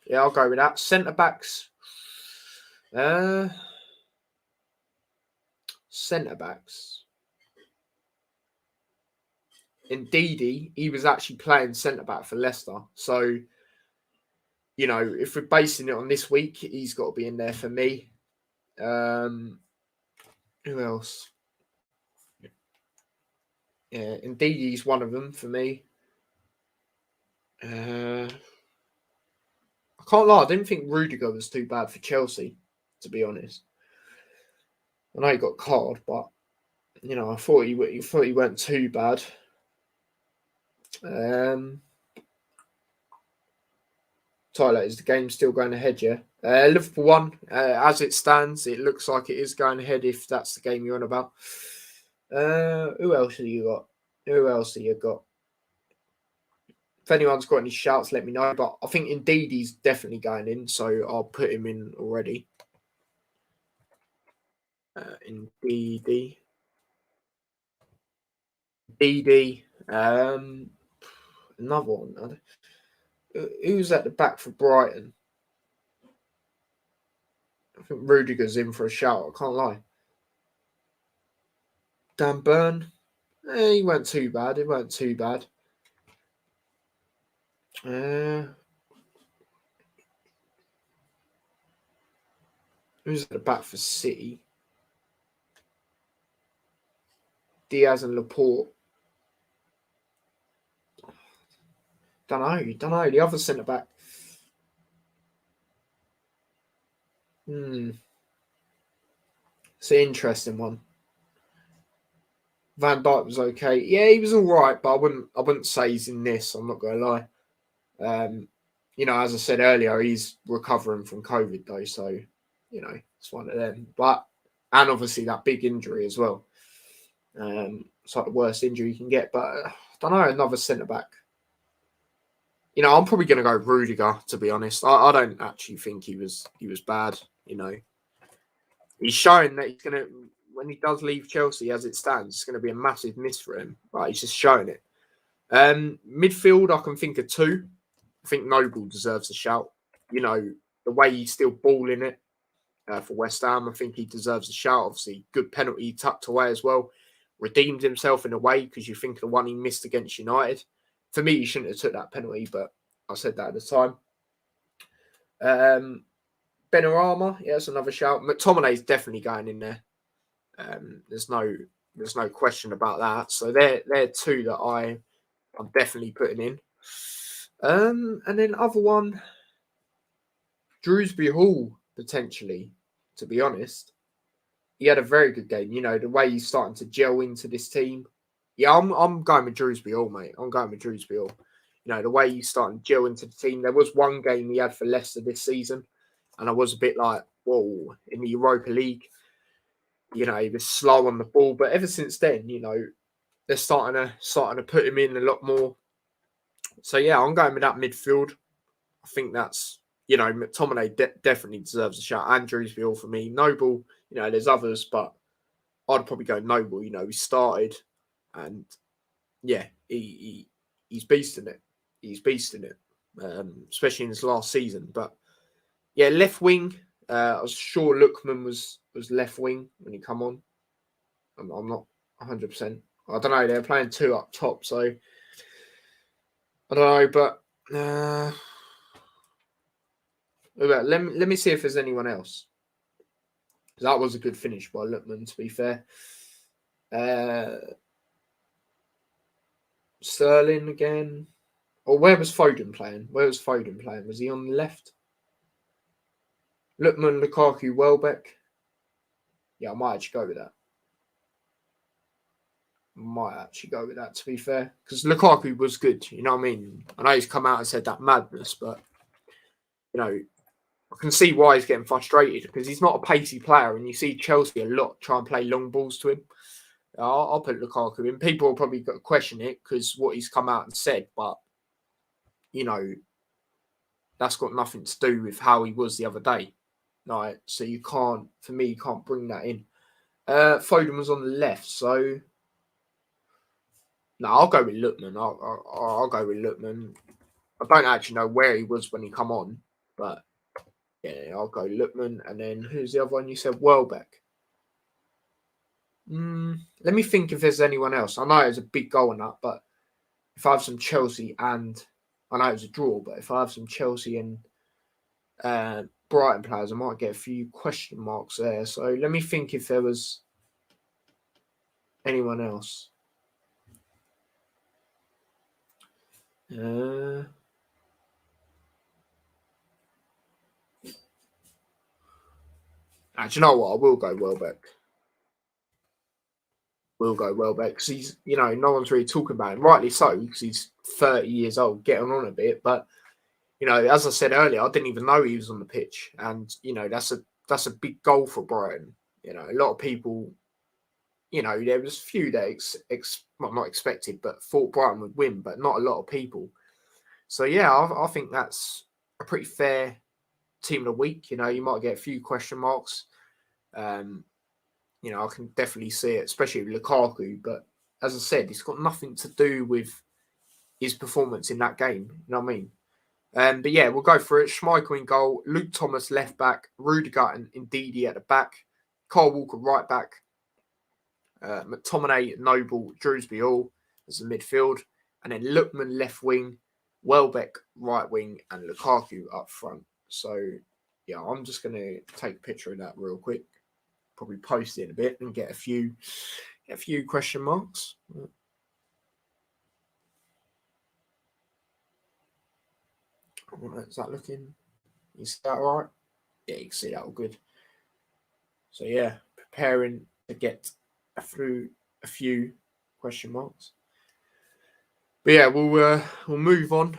yeah, I'll go with that. Centre backs. Centre backs. Indeed, he was actually playing centre back for Leicester. So, if we're basing it on this week, he's got to be in there for me. Who else? Yeah, indeed, he's one of them for me. I can't lie, I didn't think Rudiger was too bad for Chelsea, to be honest. I know he got card, but I thought he weren't too bad. Tyler, is the game still going ahead? Yeah, Liverpool won. As it stands, it looks like it is going ahead. If that's the game you're on about. Who else have you got? If anyone's got any shouts, let me know. But I think indeed he's definitely going in, so I'll put him in already. Indeed. Another one. Who's at the back for Brighton? I think Rudiger's in for a shout. I can't lie. Dan Burn. He weren't too bad. Who's at the back for City? Diaz and Laporte. Don't know. The other centre back. It's an interesting one. Van Dijk was okay. Yeah, he was all right, but I wouldn't say he's in this. I'm not going to lie. As I said earlier, he's recovering from COVID though, so it's one of them. And obviously that big injury as well. It's like the worst injury you can get. But I don't know, another centre back. I'm probably going to go Rudiger, to be honest. I don't actually think he was bad. He's showing that he's going to, when he does leave Chelsea as it stands, it's going to be a massive miss for him. Right, he's just showing it. Midfield, I can think of two. I think Noble deserves a shout. The way he's still balling it for West Ham, I think he deserves a shout. Obviously, good penalty tucked away as well. Redeemed himself in a way because you think the one he missed against United. For me, he shouldn't have took that penalty, but I said that at the time. Benrahma, yeah, that's another shout. McTominay's definitely going in there. There's no question about that. So they're two that I'm definitely putting in. And then other one, Drewsbury Hall, potentially, to be honest. He had a very good game. The way he's starting to gel into this team. Yeah, I'm going with Drewsbury Hall, mate. I'm going with Drewsbury Hall. The way he's starting to gel into the team. There was one game he had for Leicester this season, and I was a bit like, whoa, in the Europa League. He was slow on the ball, but ever since then, they're starting to put him in a lot more. So yeah, I'm going with that midfield. I think that's McTominay definitely deserves a shout. And Drewsbury Hall for me. Noble, there's others, but I'd probably go Noble. He started, and yeah, he's beasting it. Especially in his last season. But yeah, left wing. I was sure Lookman was left wing when he come on. I'm not 100%. I don't know. They're playing two up top, so I don't know. But let me see if there's anyone else. That was a good finish by Lookman, to be fair. Sterling again. Or where was Foden playing? Was he on the left? Lookman, Lukaku, Welbeck. Yeah, I might actually go with that. To be fair. Because Lukaku was good, you know what I mean? I know he's come out and said that madness, but I can see why he's getting frustrated because he's not a pacey player, and you see Chelsea a lot try and play long balls to him. I'll put Lukaku in. People will probably question it because what he's come out and said, but that's got nothing to do with how he was the other day. Right, so you can't bring that in. Foden was on the left, so no, I'll go with Lookman. I'll go with Lookman. I don't actually know where he was when he come on, but yeah, I'll go Lookman. And then who's the other one? You said Welbeck. Let me think if there's anyone else. I know it was a big goal in that, but if I have some Chelsea and I know it was a draw, but if I have some Chelsea and Brighton players, I might get a few question marks there. So let me think if there was anyone else. Do you know what? I will go Welbeck. Because he's, no one's really talking about him. Rightly so, because he's 30 years old, getting on a bit. But, as I said earlier, I didn't even know he was on the pitch. And, that's a big goal for Brighton. A lot of people, there was a few that not expected, but thought Brighton would win, but not a lot of people. So, yeah, I think that's a pretty fair team of the week. You might get a few question marks. I can definitely see it, especially with Lukaku. But as I said, it's got nothing to do with his performance in that game. You know what I mean? But yeah, we'll go for it. Schmeichel in goal, Luke Thomas left back, Rudiger and Ndidi at the back, Kyle Walker right back, McTominay, Noble, Drewsby all as the midfield, and then Lookman left wing, Welbeck right wing, and Lukaku up front. So yeah, I'm just going to take a picture of that real quick. Probably post it in a bit and get a few question marks. Is that looking? Is that all right? Yeah, you can see that all good. So yeah, preparing to get through a few question marks. But yeah, we'll move on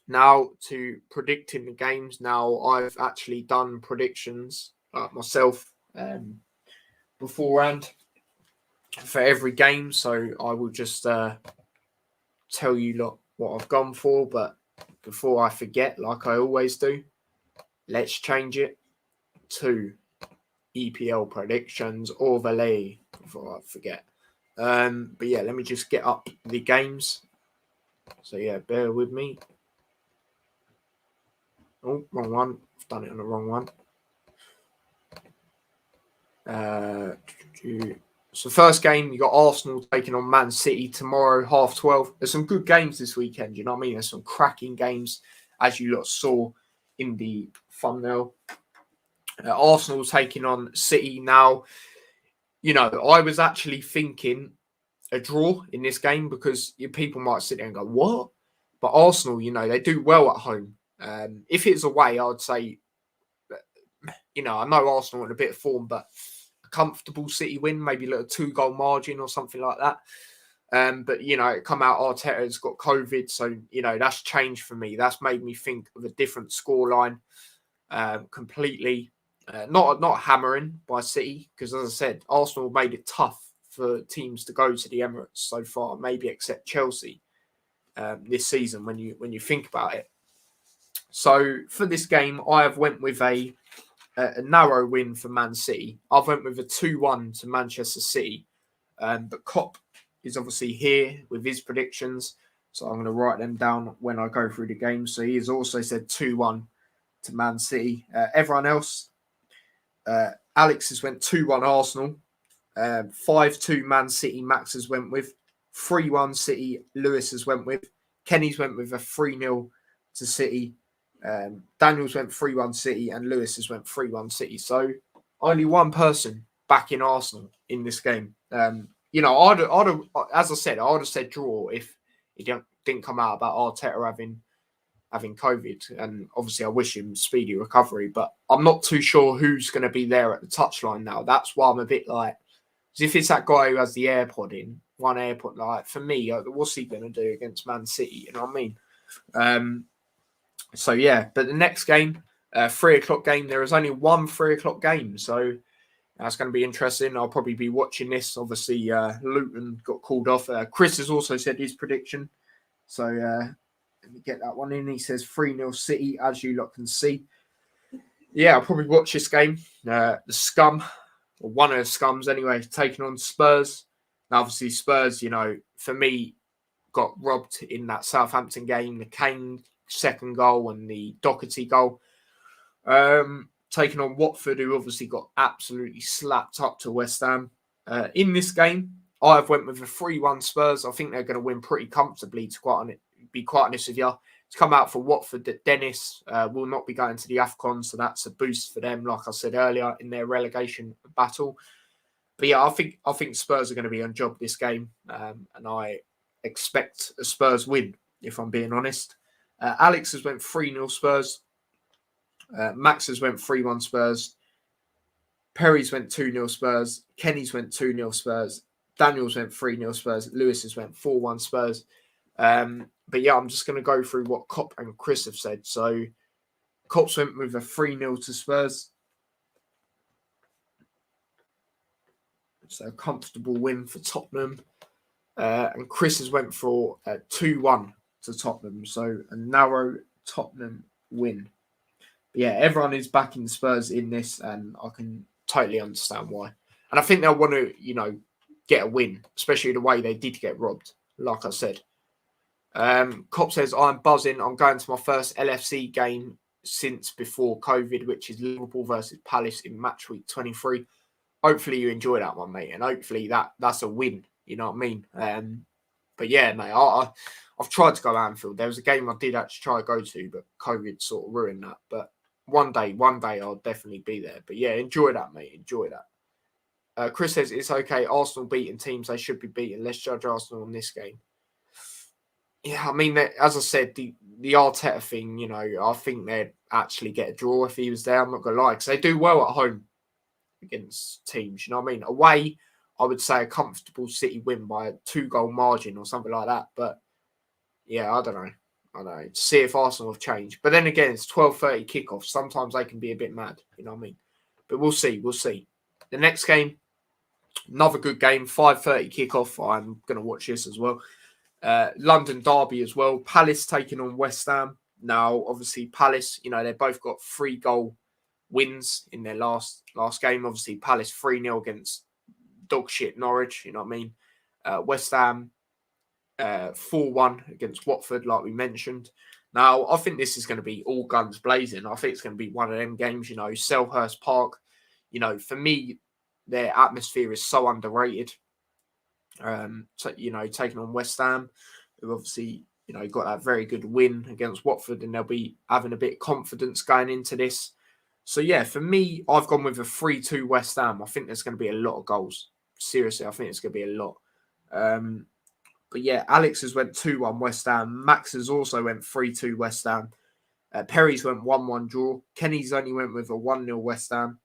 now to predicting the games. Now I've actually done predictions myself beforehand for every game, so I will just tell you what I've gone for. But before I forget, like I always do, let's change it to EPL predictions overlay before I forget. But yeah, let me just get up the games. So yeah, bear with me. Oh, wrong one. I've done it on the wrong one. So first game, you got Arsenal taking on Man City tomorrow, 12:30. There's some good games this weekend, you know what I mean? There's some cracking games, as you lot saw in the thumbnail. Arsenal taking on City now. I was actually thinking a draw in this game because people might sit there and go, what? But Arsenal, they do well at home. If it's away, I'd say, I know Arsenal in a bit of form, but a comfortable City win, maybe a little 2-goal margin or something like that. But, it come out, Arteta's got COVID, so, that's changed for me. That's made me think of a different scoreline completely. Not hammering by City, because as I said, Arsenal made it tough for teams to go to the Emirates so far, maybe except Chelsea this season when you think about it. So for this game, I have went with a narrow win for Man City. I've went with a 2-1 to Manchester City. But Klopp is obviously here with his predictions, so I'm going to write them down when I go through the game. So he has also said 2-1 to Man City. Everyone else, Alex has went 2-1 Arsenal. 5-2 Man City, Max has went with. 3-1 City, Lewis has went with. Kenny's went with a 3-0 to City. Daniels went 3-1 City and Lewis has went 3-1 City. So only one person backing Arsenal in this game. I'd as I said, I'd have said draw if it didn't come out about Arteta having COVID. And obviously I wish him speedy recovery, but I'm not too sure who's going to be there at the touchline now. That's why I'm a bit like, if it's that guy who has the AirPod in, one AirPod, like for me, what's he going to do against Man City? You know what I mean? So yeah, but the next game, 3 o'clock game, there is only one 3 o'clock game. So that's going to be interesting. I'll probably be watching this. Obviously, Luton got called off. Chris has also said his prediction. So let me get that one in. He says 3-0 City, as you lot can see. Yeah, I'll probably watch this game. The Scum, or one of the Scums anyway, taking on Spurs. Now, obviously, Spurs, for me, got robbed in that Southampton game. The Kane second goal and the Doherty goal. Taking on Watford, who obviously got absolutely slapped up to West Ham. In this game, I've went with a 3-1 Spurs. I think they're going to win pretty comfortably, to be quite honest with you. To come out for Watford, that Dennis will not be going to the AFCON, so that's a boost for them, like I said earlier, in their relegation battle. But yeah, I think Spurs are going to be on job this game, and I expect a Spurs win, if I'm being honest. Alex has went 3-0 Spurs. Max has went 3-1 Spurs. Perry's went 2-0 Spurs. Kenny's went 2-0 Spurs. Daniel's went 3-0 Spurs. Lewis has went 4-1 Spurs. But yeah, I'm just going to go through what Cop and Chris have said. So Cops went with a 3-0 to Spurs. So a comfortable win for Tottenham. And Chris has went for a 2-1 to Tottenham. So a narrow Tottenham win. But yeah, everyone is backing Spurs in this, and I can totally understand why. And I think they'll want to, get a win, especially the way they did get robbed, like I said. Cop says, I'm buzzing. I'm going to my first LFC game since before COVID, which is Liverpool versus Palace in match week 23. Hopefully you enjoy that one, mate. And hopefully that's a win. You know what I mean? But yeah, mate, I've tried to go to Anfield. There was a game I did actually try to go to, but COVID sort of ruined that. But one day I'll definitely be there. But yeah, enjoy that, mate. Enjoy that. Chris says, it's okay. Arsenal beating teams they should be beating. Let's judge Arsenal on this game. Yeah, I mean, as I said, the Arteta thing, I think they'd actually get a draw if he was there. I'm not going to lie, because they do well at home against teams, you know what I mean? Away, I would say a comfortable City win by a 2-goal margin or something like that. But yeah, I don't know. To see if Arsenal have changed. But then again, it's 12:30 kickoff. Sometimes they can be a bit mad, you know what I mean? But we'll see. The next game, another good game, 5:30 kickoff. I'm going to watch this as well. London derby as well. Palace taking on West Ham. Now, obviously, Palace, they both got 3-goal wins in their last game. Obviously, Palace 3-0 against dog shit Norwich, you know what I mean? West Ham 4-1 against Watford, like we mentioned. Now, I think this is going to be all guns blazing. I think it's going to be one of them games, Selhurst Park. For me, their atmosphere is so underrated. Taking on West Ham, who obviously, got that very good win against Watford, and they'll be having a bit of confidence going into this. So yeah, for me, I've gone with a 3-2 West Ham. I think there's going to be a lot of goals. Seriously, I think it's going to be a lot. But yeah, Alex has went 2-1 West Ham. Max has also went 3-2 West Ham. Perry's went 1-1 draw. Kenny's only went with a 1-0 West Ham.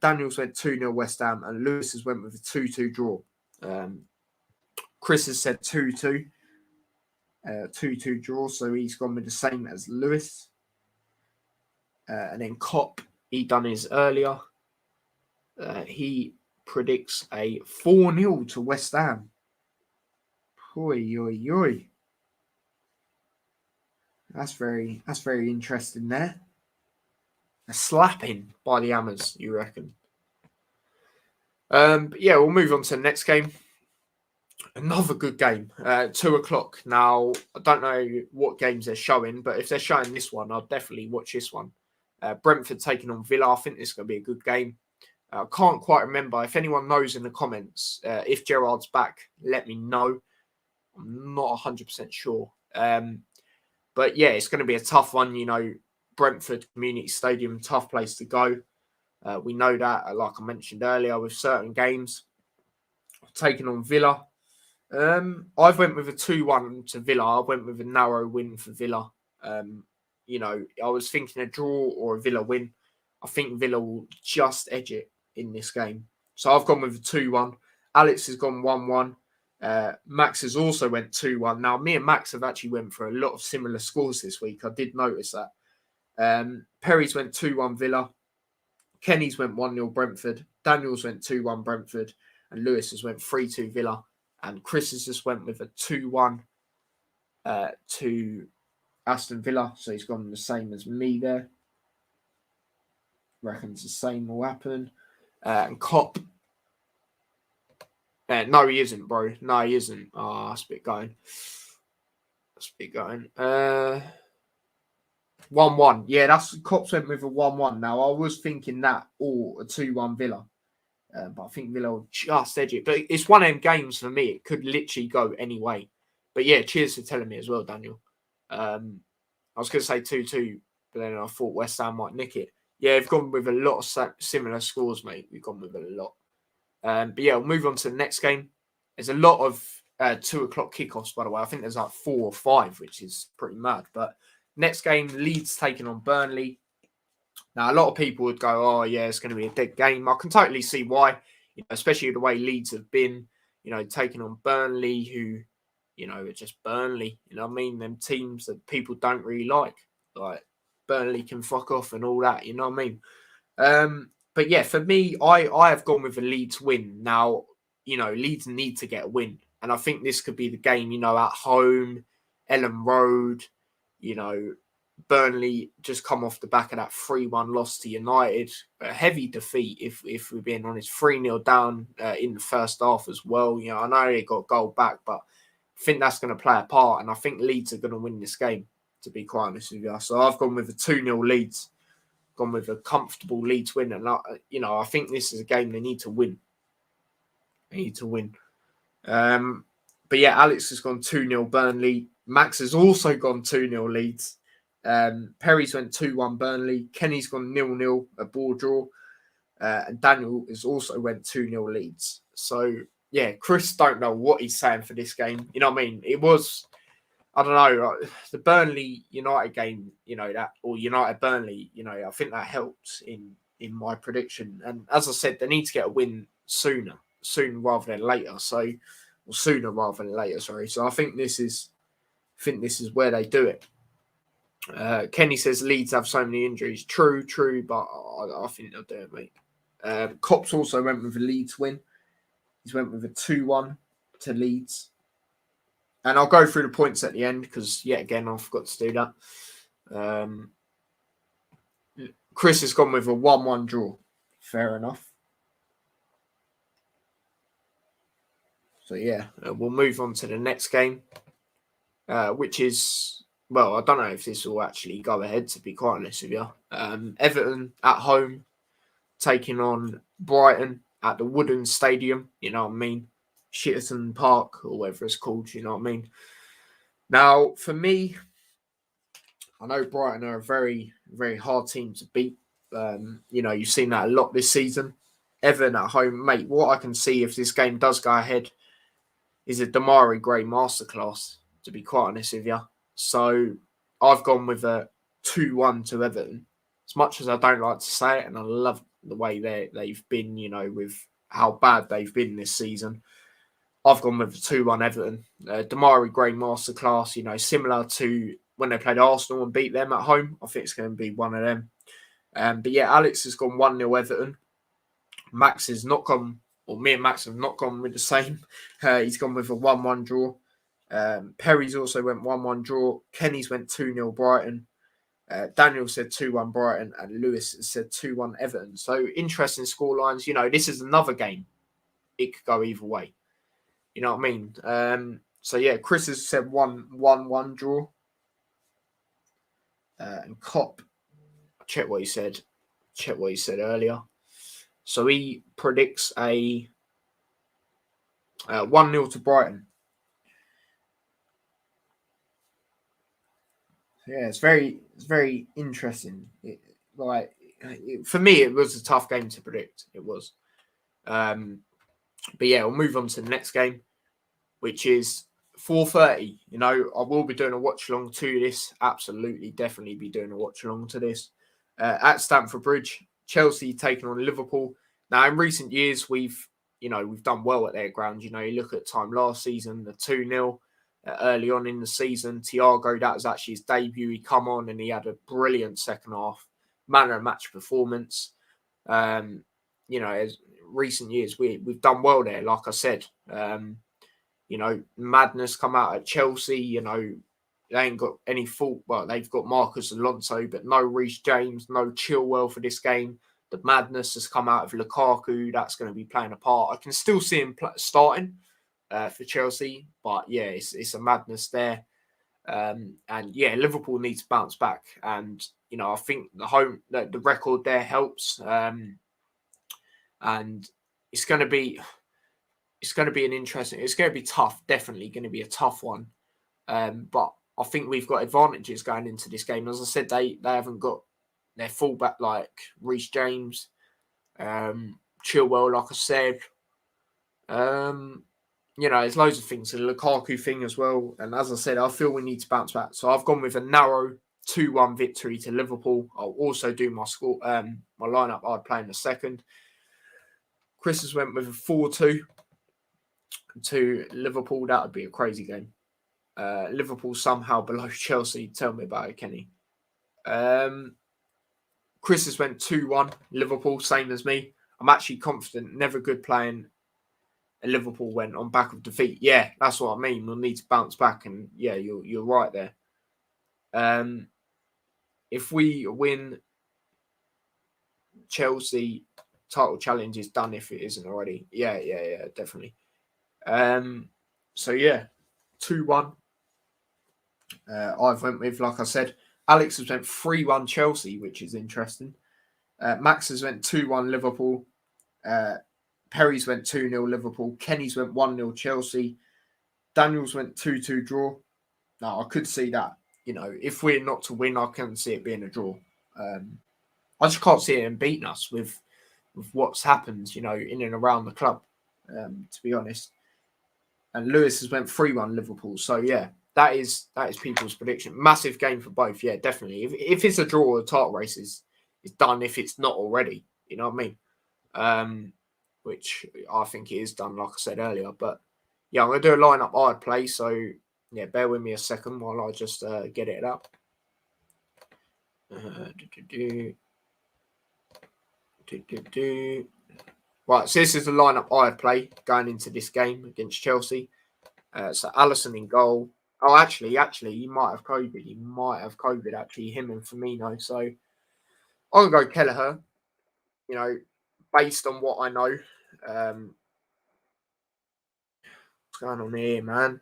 Daniel's went 2-0 West Ham. And Lewis has went with a 2-2 draw. Chris has said 2-2. 2-2 draw, so he's gone with the same as Lewis. And then Cop, he done his earlier. He predicts a 4-0 to West Ham. Oi, oi, oi. That's very interesting there. A slapping by the Hammers, you reckon? But yeah, we'll move on to the next game. Another good game, 2 o'clock. Now, I don't know what games they're showing, but if they're showing this one, I'll definitely watch this one. Brentford taking on Villa. I think this is going to be a good game. I can't quite remember. If anyone knows in the comments, if Gerrard's back, let me know. I'm not 100% sure. But yeah, it's going to be a tough one. Brentford Community Stadium, tough place to go. We know that, like I mentioned earlier, with certain games. Taking on Villa. I've went with a 2-1 to Villa. I went with a narrow win for Villa. I was thinking a draw or a Villa win. I think Villa will just edge it in this game. So I've gone with a 2-1. Alex has gone 1-1. Max has also went 2-1. Now, me and Max have actually went for a lot of similar scores this week. I did notice that. Perry's went 2-1 Villa. Kenny's went 1-0 Brentford. Daniel's went 2-1 Brentford. And Lewis has went 3-2 Villa. And Chris has just went with a 2-1 to Aston Villa. So he's gone the same as me there. Reckons the same will happen. And Cop. No, he isn't, bro. No, he isn't. Oh, that's a bit going. 1-1. Yeah, that's Cops went with a 1-1. Now, I was thinking that or a 2-1 Villa. But I think Villa will just edge it. But it's one of them games for me. It could literally go any way. But yeah, cheers for telling me as well, Daniel. I was going to say 2-2, but then I thought West Ham might nick it. Yeah, we've gone with a lot of similar scores, mate. We've gone with a lot. But yeah, we'll move on to the next game. There's a lot of 2 o'clock kickoffs, by the way. I think there's like 4 or 5, which is pretty mad. But next game, Leeds taking on Burnley. Now, a lot of people would go, oh, yeah, it's going to be a dead game. I can totally see why, especially the way Leeds have been, taking on Burnley, who, are just Burnley. You know what I mean? Them teams that people don't really like. Like, Burnley can fuck off and all that. You know what I mean? But yeah, for me, I have gone with a Leeds win. Now, Leeds need to get a win. And I think this could be the game, at home, Ellen Road, Burnley just come off the back of that 3-1 loss to United. A heavy defeat, if we're being honest. 3-0 down in the first half as well. I know they got a goal back, but I think that's going to play a part. And I think Leeds are going to win this game, to be quite honest with you. So I've gone with a 2-0 Leeds. Gone with a comfortable Leeds win. And, I think this is a game they need to win. They need to win. But yeah, Alex has gone 2-0 Burnley. Max has also gone 2-0 Leeds. Perry's went 2-1 Burnley. Kenny's gone 0-0, a ball draw. And Daniel has also went 2-0 Leeds. So, yeah, Chris don't know what he's saying for this game. You know what I mean? It was, I don't know, the Burnley United game, or United Burnley, I think that helped in my prediction. And as I said, they need to get a win sooner rather than later. So, or sooner rather than later, sorry. So I think this is where they do it. Kenny says Leeds have so many injuries. True, but I think they'll do it, mate. Cops also went with a Leeds win. He's went with a 2-1 to Leeds. And I'll go through the points at the end because, yet again, I forgot to do that. Chris has gone with a 1-1 draw. Fair enough. So, yeah, we'll move on to the next game, which is... Well, I don't know if this will actually go ahead, to be quite honest with you. Everton at home, taking on Brighton at the Wooden Stadium, you know what I mean? Shitterton Park, or whatever it's called, you know what I mean? Now, for me, I know Brighton are a very, very hard team to beat. You've seen that a lot this season. Everton at home, mate, what I can see if this game does go ahead is a Damari Gray masterclass, to be quite honest with you. So I've gone with a 2-1 to Everton. As much as I don't like to say it, and I love the way they've been, with how bad they've been this season, I've gone with a 2-1 Everton. Damari Gray masterclass, similar to when they played Arsenal and beat them at home. I think it's going to be one of them. But yeah, Alex has gone 1-0 Everton. Max has not gone, or me and Max have not gone with the same. He's gone with a 1-1 draw. Perry's also went 1-1 draw. Kenny's went 2-0 Brighton. Daniel said 2-1 Brighton, and Lewis said 2-1 Everton. So interesting scorelines. This is another game. It could go either way. You know what I mean? So yeah, Chris has said 1-1 draw. And Cop, check what he said. Check what he said earlier. So he predicts a 1-0 to Brighton. Yeah, it's very interesting. For me, it was a tough game to predict. It was. But yeah, we'll move on to the next game, which is 4:30. I will be doing a watch along to this. Absolutely, definitely be doing a watch along to this. At Stamford Bridge, Chelsea taking on Liverpool. Now, in recent years, we've we've done well at their ground. You look at time last season, the 2-0 early on in the season. Thiago, that was actually his debut. He come on and he had a brilliant second half, man of match performance. As recent years, we've done well there, like I said. Madness come out at Chelsea, they ain't got any fault. Well, they've got Marcus Alonso, but no Reece James, no Chilwell for this game. The madness has come out of Lukaku. That's going to be playing a part. I can still see him starting for Chelsea, but yeah, it's a madness there. Liverpool needs to bounce back, and I think the record there helps. And it's going to be it's going to be tough. Definitely going to be a tough one. But I think we've got advantages going into this game. As I said, they haven't got their fullback like Reece James, Chilwell, like I said. There's loads of things. The Lukaku thing as well. And as I said, I feel we need to bounce back. So I've gone with a narrow 2-1 victory to Liverpool. I'll also do my score, my lineup I'd play in the second. Chris has went with a 4-2 to Liverpool. That would be a crazy game. Liverpool somehow below Chelsea. Tell me about it, Kenny. Chris has went 2-1 Liverpool, same as me. I'm actually confident. Never good playing. Liverpool went on back of defeat. Yeah, that's what I mean. We'll need to bounce back, and yeah, you're right there. If we win, Chelsea title challenge is done if it isn't already. Yeah, definitely. So yeah, 2-1. I've went with, like I said, Alex has went 3-1 Chelsea, which is interesting. Max has went 2-1 Liverpool. Perry's went 2-0 Liverpool. Kenny's went 1-0 Chelsea. Daniels went 2-2 draw. Now, I could see that. If we're not to win, I can see it being a draw. I just can't see it beating us with what's happened, in and around the club, to be honest. And Lewis has went 3-1 Liverpool. So, yeah, that is people's prediction. Massive game for both. Yeah, definitely. If it's a draw, the title race is done if it's not already. You know what I mean? Which I think it is done, like I said earlier. But, yeah, I'm going to do a lineup I'd play. So, yeah, bear with me a second while I just get it up. Right, so this is the lineup I'd play going into this game against Chelsea. So Alisson in goal. Oh, actually, he might have COVID. Actually, him and Firmino. So I'm gonna go Kelleher. Based on what I know. What's going on here, man?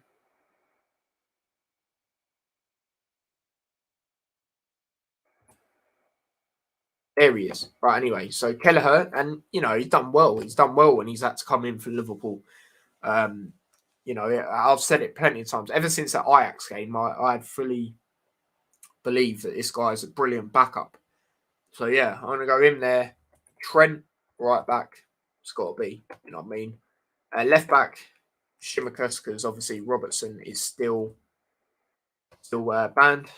There he is. Right, anyway, so Kelleher, and he's done well. He's done well when he's had to come in for Liverpool. I've said it plenty of times. Ever since that Ajax game, I had fully believed that this guy's a brilliant backup. So yeah, I'm gonna go in there. Trent, right back. It's got to be. You know what I mean? Left back, Shimikas, because obviously Robertson is still banned.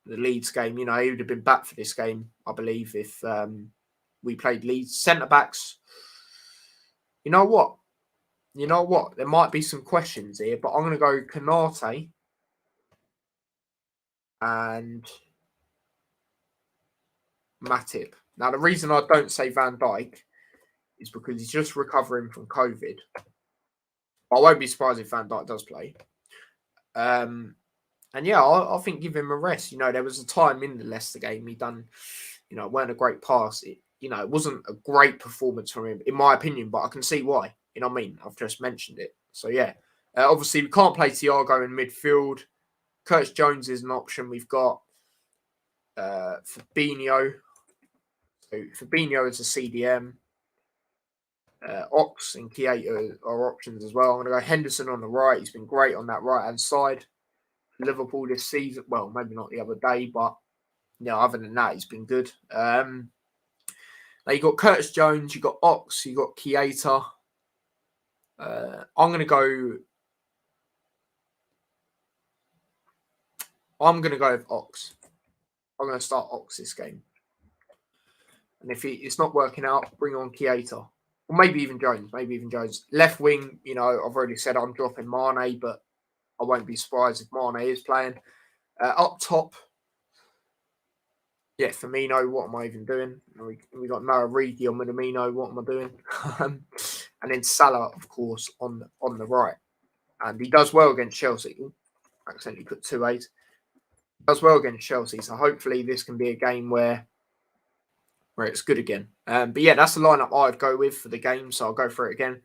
The Leeds game, he would have been back for this game, I believe, if we played Leeds. Centre backs. You know what? There might be some questions here, but I'm going to go Konate and Matip. Now, the reason I don't say Van Dijk is because he's just recovering from COVID. I won't be surprised if Van Dijk does play. And yeah, I think give him a rest. There was a time in the Leicester game he done, it weren't a great pass. It wasn't a great performance from him, in my opinion, but I can see why. You know what I mean? I've just mentioned it. So yeah, obviously we can't play Thiago in midfield. Curtis Jones is an option. We've got Fabinho. So Fabinho is a CDM. Ox and Keita are options as well. I'm going to go Henderson on the right. He's been great on that right-hand side. Liverpool this season. Well, maybe not the other day, but other than that, he's been good. Now you got Curtis Jones, you got Ox, you got Keita. I'm gonna go with Ox. I'm gonna start Ox this game, and if it's not working out, bring on Keita. Or maybe even Jones. Left wing, I've already said I'm dropping Mane, but I won't be surprised if Mane is playing. Up top, yeah, Firmino, what am I even doing? We got Noah Origi on Minamino, what am I doing? And then Salah, of course, on the right. And he does well against Chelsea. Ooh, accidentally put 2 A's. Does well against Chelsea, so hopefully this can be a game where it's good again. But yeah, that's the lineup I'd go with for the game, so I'll go for it again.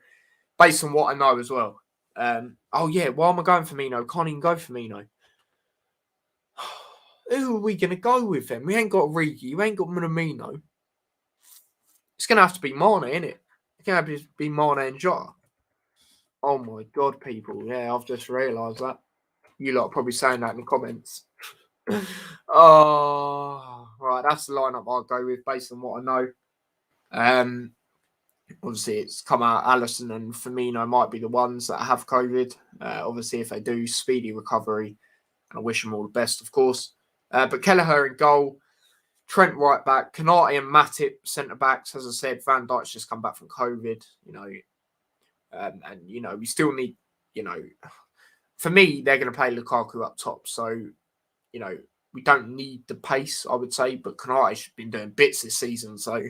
Based on what I know as well. Oh yeah, why am I going for Firmino? Can't even go for Firmino. Who are we going to go with then? We ain't got Origi. You ain't got Minamino. It's going to have to be Mane, isn't it? It's going to have to be Mane and Jota. Oh my God, people. Yeah, I've just realised that. You lot are probably saying that in the comments. Oh, right. That's the lineup I'll go with based on what I know. Obviously, it's come out Alisson and Firmino might be the ones that have COVID. Obviously, if they do, speedy recovery. And I wish them all the best, of course. But Kelleher in goal, Trent right back, Konate and Matip centre backs. As I said, Van Dijk's just come back from COVID, and we still need, for me, they're going to play Lukaku up top. So, we don't need the pace, I would say, but Konate's been doing bits this season. So,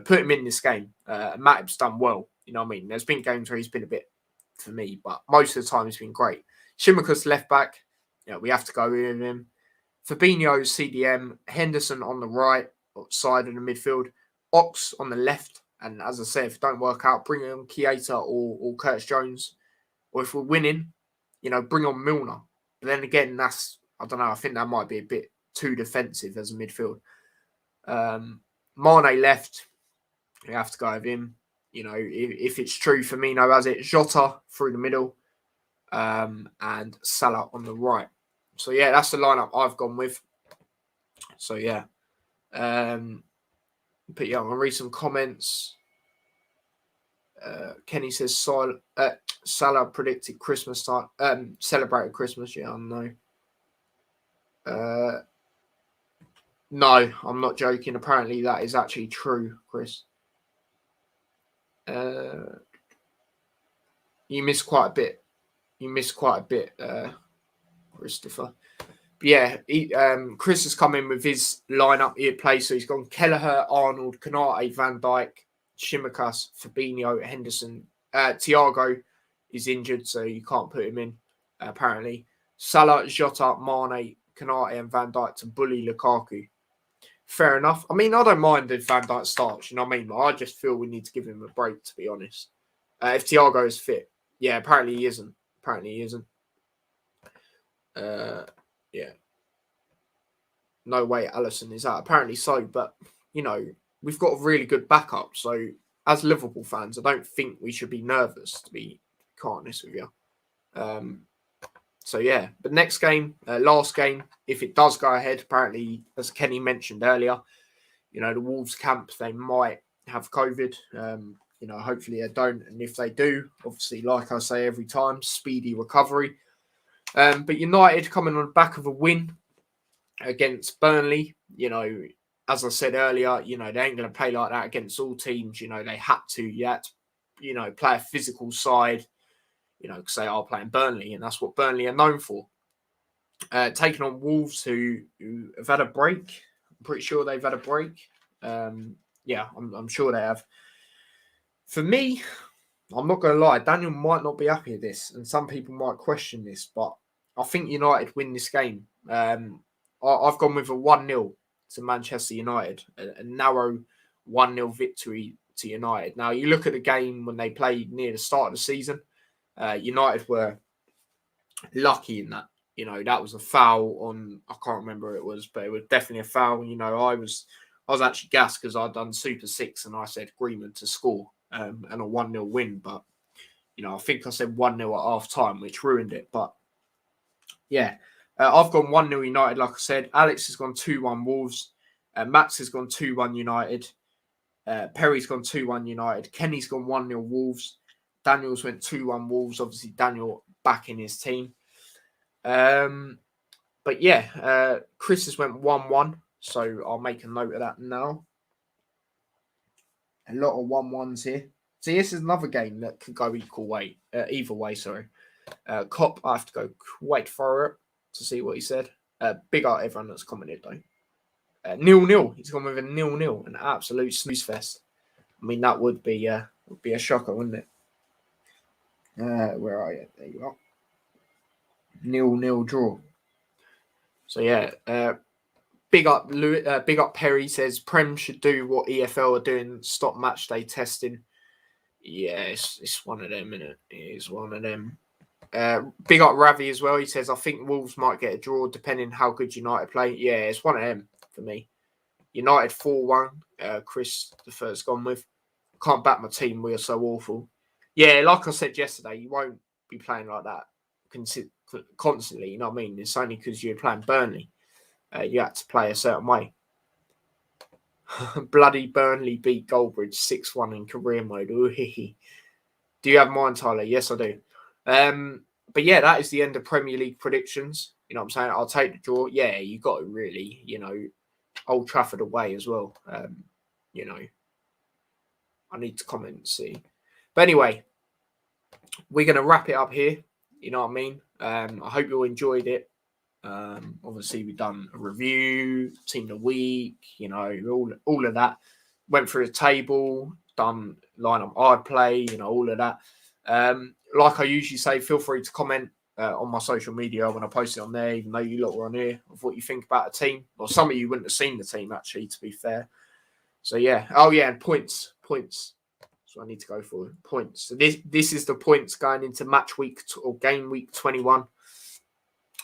put him in this game. Matip's done well. You know what I mean? There's been games where he's been a bit for me, but most of the time he's been great. Shimaka's left back. We have to go with him. Fabinho, CDM, Henderson on the right side of the midfield, Ox on the left. And as I said, if it don't work out, bring on Keita or Curtis Jones. Or if we're winning, bring on Milner. But then again, I don't know, I think that might be a bit too defensive as a midfield. Mane left, you have to go with him. If it's true, Firmino has it. Jota through the middle, and Salah on the right. So yeah, that's the lineup I've gone with. So yeah. But yeah, I'm going to read some comments. Kenny says Salah predicted Christmas time. Celebrated Christmas, yeah, I know. No, I'm not joking. Apparently that is actually true, Chris. You missed quite a bit. Christopher. But yeah, Chris has come in with his lineup he plays. So he's gone Kelleher, Arnold, Konate, Van Dijk, Tsimikas, Fabinho, Henderson. Thiago is injured, so you can't put him in, apparently. Salah, Jota, Mane, Konate and Van Dijk to bully Lukaku. Fair enough. I mean, I don't mind if Van Dijk starts, you know what I mean? But I just feel we need to give him a break, to be honest. If Thiago is fit. Yeah, apparently he isn't. Yeah. No way Alisson is out. Apparently so, but, we've got a really good backup. So, as Liverpool fans, I don't think we should be nervous, to be quite honest with you. So, yeah. But next game, last game, if it does go ahead, apparently, as Kenny mentioned earlier, the Wolves camp, they might have COVID. Hopefully they don't. And if they do, obviously, like I say every time, speedy recovery. But United coming on the back of a win against Burnley, as I said earlier, they ain't going to play like that against all teams. They had to yet, play a physical side, because they are playing Burnley, and that's what Burnley are known for. Taking on Wolves who have had a break. I'm pretty sure they've had a break. Yeah, I'm sure they have. For me, I'm not going to lie, Daniel might not be happy with this, and some people might question this, but I think United win this game. I've gone with a 1-0 to Manchester United, a narrow 1-0 victory to United. Now, you look at the game when they played near the start of the season, United were lucky in that. That was a foul on, I can't remember who it was, but it was definitely a foul. I was actually gassed because I'd done Super 6 and I said Greenwood to score. And a 1-0 win, but I think I said 1-0 at half time, which ruined it. But yeah, I've gone 1-0 United, like I said. Alex has gone 2-1 Wolves. Max has gone 2-1 United. Perry's gone 2-1 United. Kenny's gone 1-0 Wolves. Daniel's went 2-1 Wolves. Obviously, Daniel back in his team. But yeah, Chris has went 1-1, so I'll make a note of that now. A lot of 1-1s here. See, this is another game that could go either way. Sorry, Cop. I have to go wait for it to see what he said. Big up everyone that's commented though. 0-0. He's gone with a 0-0, an absolute snooze fest. I mean, that would be a shocker, wouldn't it? Where are you? There you are. 0-0 draw. So yeah, big up Perry says Prem should do what EFL are doing, stop match day testing. Yeah, it's one of them, innit? It is one of them. Big up Ravi as well. He says I think Wolves might get a draw depending how good United play. Yeah, it's one of them for me. United 4-1. Chris the first gone with. Can't back my team. We are so awful. Yeah, like I said yesterday, you won't be playing like that constantly. You know what I mean? It's only because you're playing Burnley. You had to play a certain way. Bloody Burnley beat Goldbridge 6-1 in career mode. Ooh, do you have mine, Tyler? Yes, I do. But yeah, that is the end of Premier League predictions. You know what I'm saying? I'll take the draw. Yeah, you got to really, Old Trafford away as well. I need to comment and see. But anyway, we're going to wrap it up here. You know what I mean? I hope you all enjoyed it. Obviously, we've done a review, team of the week, all of that. Went through a table, done lineup I'd play, all of that. Like I usually say, feel free to comment on my social media when I post it on there, even though you lot were on here, of what you think about the team. Or some of you wouldn't have seen the team, actually, to be fair. So, yeah. Oh, yeah, and points. So I need to go for points. So this is the points going into match week or game week 21.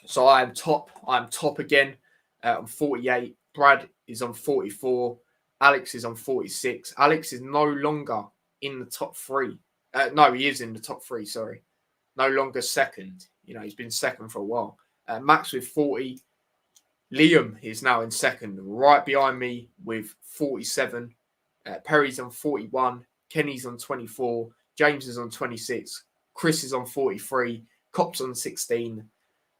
So I'm top again. I'm 48. Brad is on 44. Alex is on 46. Alex is no longer in the top three. No, he is in the top three, sorry. No longer second. He's been second for a while. Max with 40. Liam is now in second, right behind me with 47. Perry's on 41. Kenny's on 24. James is on 26. Chris is on 43. Cop's on 16.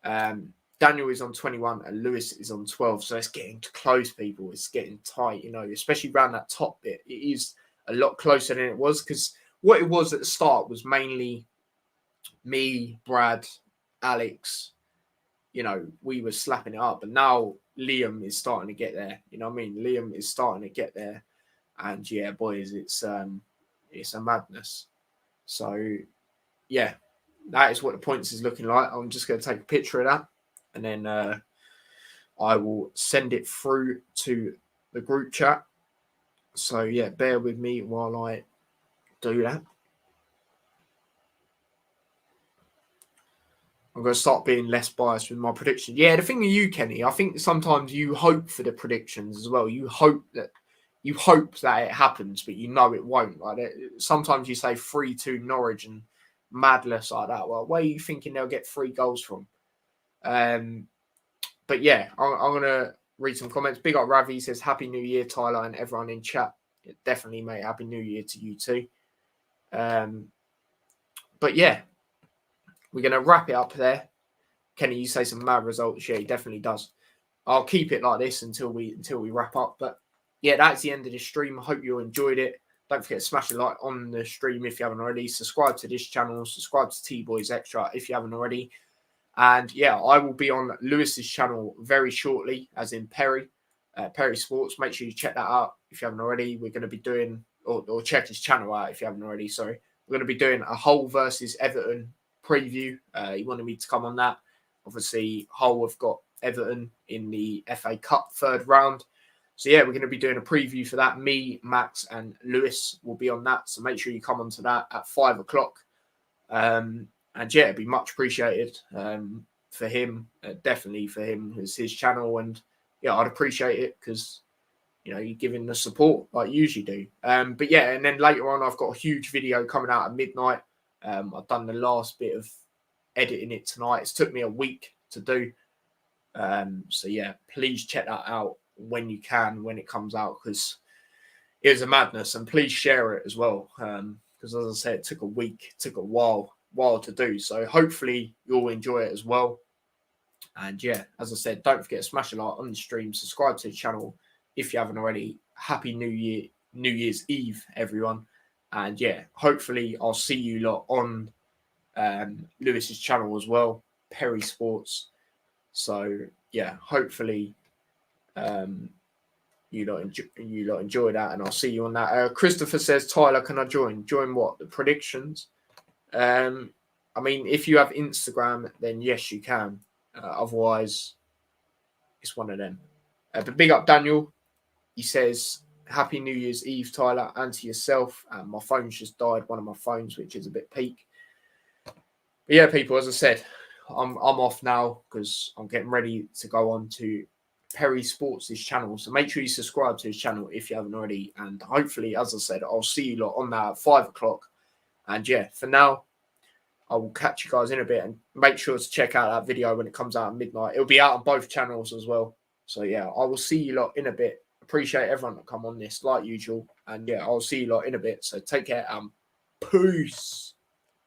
Daniel is on 21 and Lewis is on 12. So it's getting close, people. It's getting tight, especially around that top bit. It is a lot closer than it was, because what it was at the start was mainly me, Brad, Alex. We were slapping it up. But now Liam is starting to get there. You know what I mean? Liam is starting to get there. And yeah, boys, it's a madness. So yeah, that is what the points is looking like. I'm just going to take a picture of that, and then I will send it through to the group chat. So yeah, bear with me while I do that. I'm going to start being less biased with my prediction. Yeah, the thing with you, Kenny, I think sometimes you hope for the predictions as well. You hope that it happens, but it won't. Like sometimes you say 3-2 Norwich and madness like that. Well, where are you thinking they'll get 3 goals from? But yeah, I'm going to read some comments. Big up Ravi says, Happy New Year, Tyler, and everyone in chat. Definitely, mate. Happy New Year to you too. But yeah, we're going to wrap it up there. Kenny, you say some mad results. Yeah, he definitely does. I'll keep it like this until we wrap up. But yeah, that's the end of this stream. I hope you enjoyed it. Don't forget to smash a like on the stream if you haven't already. Subscribe to this channel. Subscribe to T-Boys Extra if you haven't already. And yeah, I will be on Lewis's channel very shortly, as in Perry Sports. Make sure you check that out if you haven't already. We're going to be doing, or check his channel out if you haven't already. Sorry. We're going to be doing a Hull versus Everton preview. He wanted me to come on that. Obviously, Hull have got Everton in the FA Cup 3rd round. So yeah, we're going to be doing a preview for that. Me, Max, and Lewis will be on that. So make sure you come onto that at 5 o'clock. And yeah, it'd be much appreciated for him. Definitely for him. It's his channel. And yeah, I'd appreciate it because, you're giving the support like you usually do. But yeah, and then later on, I've got a huge video coming out at midnight. I've done the last bit of editing it tonight. It's took me a week to do. So yeah, please check that out when you can, when it comes out, because it was a madness. And please share it as well, because as I said, it took a week, it took a while to do. So hopefully you'll enjoy it as well. And yeah, as I said, don't forget to smash a like on the stream, subscribe to the channel if you haven't already. Happy New Year's Eve, everyone. And yeah, hopefully I'll see you lot on Lewis's channel as well, Perry Sports. So yeah, hopefully you lot enjoy that, and I'll see you on that. Christopher says, Tyler, can I join? Join what? The predictions? I mean, if you have Instagram, then yes, you can. Otherwise, it's one of them. But big up Daniel. He says, Happy New Year's Eve, Tyler, and to yourself. My phone's just died, one of my phones, which is a bit peak. But yeah, people, as I said, I'm off now because I'm getting ready to go on to Perry Sports' channel. So make sure you subscribe to his channel if you haven't already. And hopefully, as I said, I'll see you lot on that at 5 o'clock. And yeah, for now, I will catch you guys in a bit, and make sure to check out that video when it comes out at midnight. It'll be out on both channels as well. So yeah, I will see you lot in a bit. Appreciate everyone that come on this like usual. And yeah, I'll see you lot in a bit. So take care and peace.